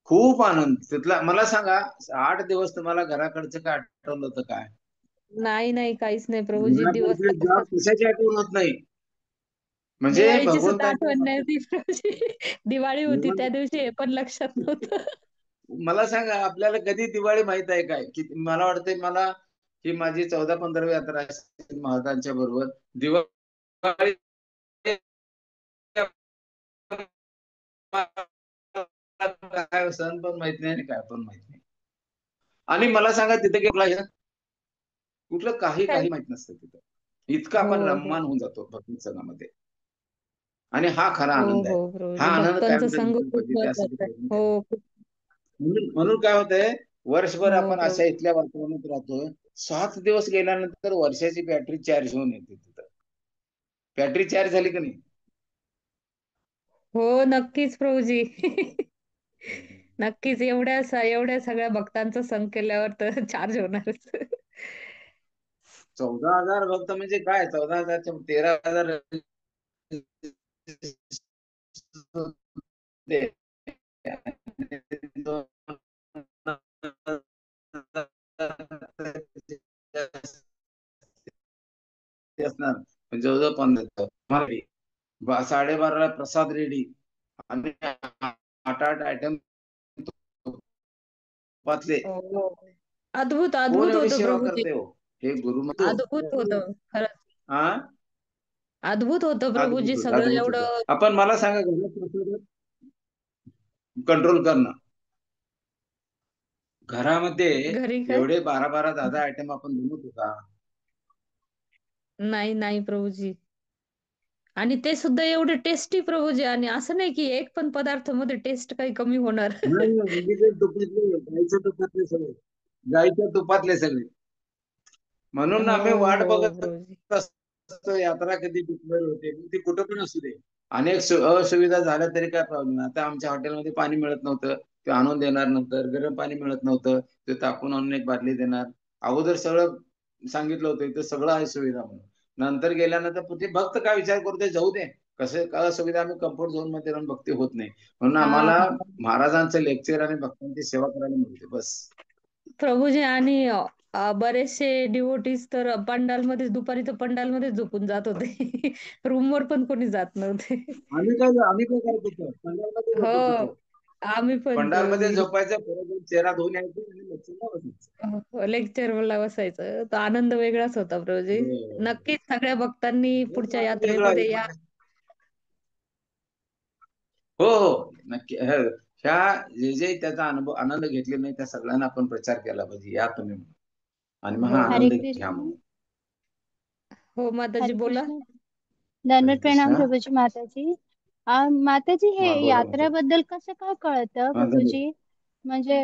खूप आनंद तिथला. मला सांगा, 8 दिवस तुम्हाला घराकडचं काय आठवलं होतं काय? नाही, नाही, काहीच नाही प्रभूजी. दिवस घराकडचे तर जॉब असतात. कशाची आठवण होत नाही. म्हणजे दिवाळीची सुद्धा भगवंताच्या आठवण नाही बाबतीत होती प्रभूजी. दिवाळी होती त्या दिवशी हे पण लक्षात नव्हतं. मला सांगा, आपल्याला कधी दिवाळी माहित आहे काय? की मला वाटतंय, मला ही माझी 14-15वी यात्रा असेल महाराजांच्या बरोबर. दिवाळी काय सण पण माहित नाही आणि काय पण माहित नाही. आणि मला सांगा, तिथे गेला कुठलं काही काय? काही माहित नसतं तिथं. इतकं हो, आपण हो. रममान होऊन जातो भक्ती संघामध्ये. आणि हा खरा हो, आनंद आहे. हो, हा प्रभूजी. आनंद भक्तांचा कायमचा संग टिकला खूप पाहिजे, त्यासाठी महत्वाचा आहे. प्रयत्न केला. हो, खूप. म्हणून म्हणून काय होतंय, वर्षभर हो, आपण अशा प्रभूजी. इथल्या वातावरणात राहतोय. 7 दिवस गेल्यानंतर वर्षाची बॅटरी चार्ज होऊन येते तिथं. बॅटरी चार्ज झाली की नाही? हो, नक्कीच प्रभूजी. नक्कीच एवढ्या सगळ्या भक्तांचा संग केल्यावर तर चार्ज होणारच. 14,000 भक्त म्हणजे काय, 14,000च्या 13,000 असणार म्हणजे जवळजवळ 15 12:30ला प्रसाद रेडी. आणि 8-8 आयटम तुपातले. हो, हो. अद्भुत, कोण अद्भुत एवढी होतं सेवा प्रभूजी. करते हो? हे गुरु म्हणतो. अद्भुत होतं. खरंच. हा, अद्भुत होतं प्रभूजी अद्भुत होत, सगळं अद्भुत होत. एवढं. आपण मला सांगा, घरात प्रसाद कंट्रोल करणं, घरामध्ये घरी काय? एवढे 12-12 10-10 आयटम आपण बनवतो का? नाही, नाही प्रभूजी. आणि ते सुद्धा एवढे टेस्टी प्रभूजी, आणि असं नाही की एक पण पदार्थामध्ये टेस्ट काही कमी होणार. नाही नाही, उगीचच तुपातले, गाईच्या तुपातले सगळे, गाईच्या तुपातले सगळे. म्हणून हो, आम्ही वाट हो बघत प्रभूजी. असतो, यात्रा कधी डिक्लेअर होते. मग ती कुठं पण असू दे. अनेक असुविधा झाल्या तरी काय प्रॉब्लेम नाही. आता आमच्या हॉटेलमध्ये पाणी मिळत नव्हतं, ते आणून देणार. नंतर गरम पाणी मिळत नव्हतं, ते तापून आणून एक बादली देणार. अगोदर सगळं सांगितलं होतं, इथं सगळं आहे सुविधा म्हणून. नंतर गेल्यानंतर ते भक्त काय विचार करतोय, जाऊ दे, कसं काय सुविधा, आम्ही कम्फर्ट झोन मध्ये राहून भक्ती होत नाही. म्हणून हां, आम्हाला हां. महाराजांचं लेक्चर आणि भक्तांची सेवा करायला मिळते बस. प्रभूजी आणि बरेचसे डिव्होटीज तर पंडालमध्येच, दुपारी तर पंडालमध्येच झोपून जात होते. रूमवर पण कोणी जात नव्हते. आम्ही काय करत होतो, पंडालमध्ये हो, झोपत होतो. आम्ही पण पंडालमध्ये प्रभूजी. झोपायचं, परत जाऊन चेहरा धुवून यायचं आणि लेक्चरला बसायचं. लेक्चरला बसायचं. तो आनंद वेगळाच होता प्रभूजी. हो. नक्कीच सगळ्या भक्तांनी खूप पुढच्या आनंद वेगळा यात्रेमध्ये या. आहे. हो हो, नक्की. ह्या जे जे त्याचा अनुभव आनंद घेतले नाही, त्या सगळ्यांना आपण प्रचार केला पाहिजे, या तुम्ही म्हणून. आणि मग हो, हा हो. हरे आनंद घ्या कृष्ण. म्हणून. हो, माताजी हरे बोला. कृष्ण. हरे दंडवत प्रणाम कृष्णा. प्रभूजी. माताजी, माताजी, हे हा, बोला माझं. यात्रेबद्दल कसं काय कळतं हा, धन्यवाद. प्रभूजी? म्हणजे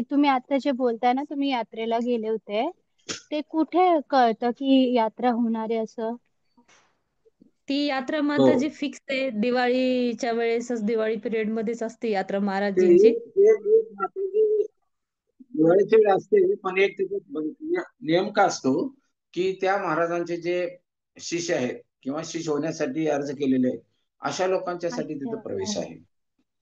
तुम्ही आता जे बोलताय ना, तुम्ही यात्रेला गेले होते, ते कुठे कळतं की यात्रा होणार आहे असं? ती यात्रा हो, माताजी फिक्स आहे. दिवाळीच्या वेळेसच, दिवाळी पिरियड मध्येच असते यात्रा ते महाराजजींची. एक माताजी दिवाळीची वेळ असते, पण एक तिथे नियम का असतो की त्या महाराजांचे जे शिष्य आहेत किंवा शिष्य होण्यासाठी अर्ज केलेले आहेत, अशा लोकांच्यासाठी अच्छा. तिथं प्रवेश आहे.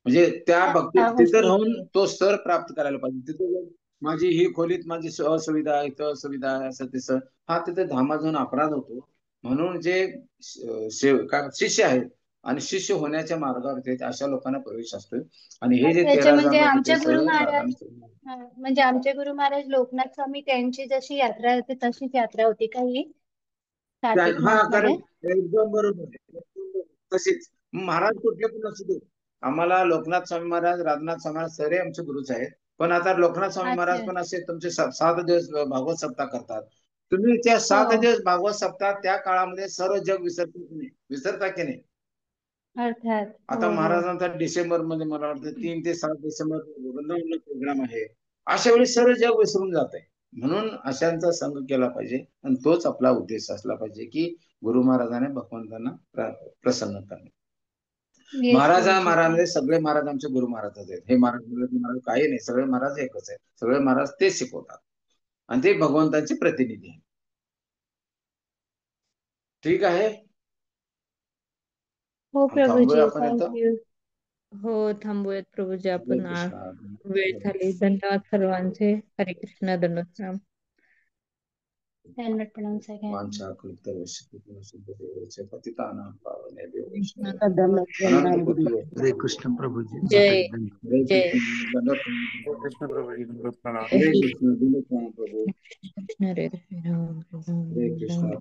म्हणजे त्या भक्तीत तिथं ओके राहून ओके. तो स्तर प्राप्त करायला पाहिजे. तिथे जाऊन माझी ही खोलीत माझी असुविधा आहे, इथं असुविधा आहे, असं तसं, हा तिथे धामात जाऊन अपराध होतो. म्हणून जे शिष्य आहेत आणि शिष्य होण्याच्या मार्गावर आहेत, अशा लोकांना प्रवेश असतो. आणि हे जे अच्छा अच्छा, 13,000 म्हणजे लोक आमचे ते गुरु सगळं महाराज, राधांचं. हा, म्हणजे आमचे गुरु महाराज लोकनाथ स्वामी त्यांची जशी यात्रा होती तशीच यात्रा होती का ही कार्तिक हा, मास मध्ये? करेक्ट, एकदम बरोबर आहे. एकदम बरोबर. तशीच महाराज कुठले पण असू दे, आम्हाला लोकनाथ स्वामी महाराज, रामनाथ स्वामी महाराज सगळे आमचे गुरुच आहेत. पण आता लोकनाथ स्वामी महाराज अच्छा. पण असे तुमचे 7 दिवस भागवत सप्ताह करतात. तुम्ही त्या हो. 7 दिवस भागवत सप्ताह त्या काळामध्ये सर्व जग विसरता की नाही? अर्थात. आता हो हो. महाराजांचा डिसेंबर मध्ये मला वाटतं 3 ते 7 डिसेंबर वृंदावनला प्रोग्राम आहे. अशा वेळी सर्व जग विसरून जात आहे. म्हणून अशांचा संघ केला पाहिजे आणि तोच आपला उद्देश असला पाहिजे की गुरु महाराजाने भगवंतांना प्रसन्न करणे. येस प्रभूजी. महाराजांमध्ये सगळे महाराज आमचे गुरु महाराजच आहेत. हे महाराज महाराज काही नाही, सगळे महाराज एकच आहेत. सगळे महाराज तेच शिकवतात आणि ते भगवंतांचे प्रतिनिधी आहेत. ठीक आहे, हो थांबूया प्रभूजी, आपण इथं. थँक्यू. हो, थांबूयात प्रभूजी हरे आपण. कृष्णा. वेळ झाली. धन्यवाद सर्वांचे. हरे कृष्ण. धन्यवाद. दंडवत प्रणाम सगळ्यांना. वांछा कृत्य पतितानां पावनेभ्यो वैष्णवेभ्यो आता दंडवत अनंत प्रणाम कोटी हरे कृष्ण प्रभुजी जय माताजी दंड हरे जय कृष्ण दंडवत हरे कृष्ण प्रभुजी दंडवत प्रणाम जय हरे कृष्ण दंडवत प्रणाम प्रभु. कृष्ण. हरे हरे राम, राम हरे राम. कृष्ण.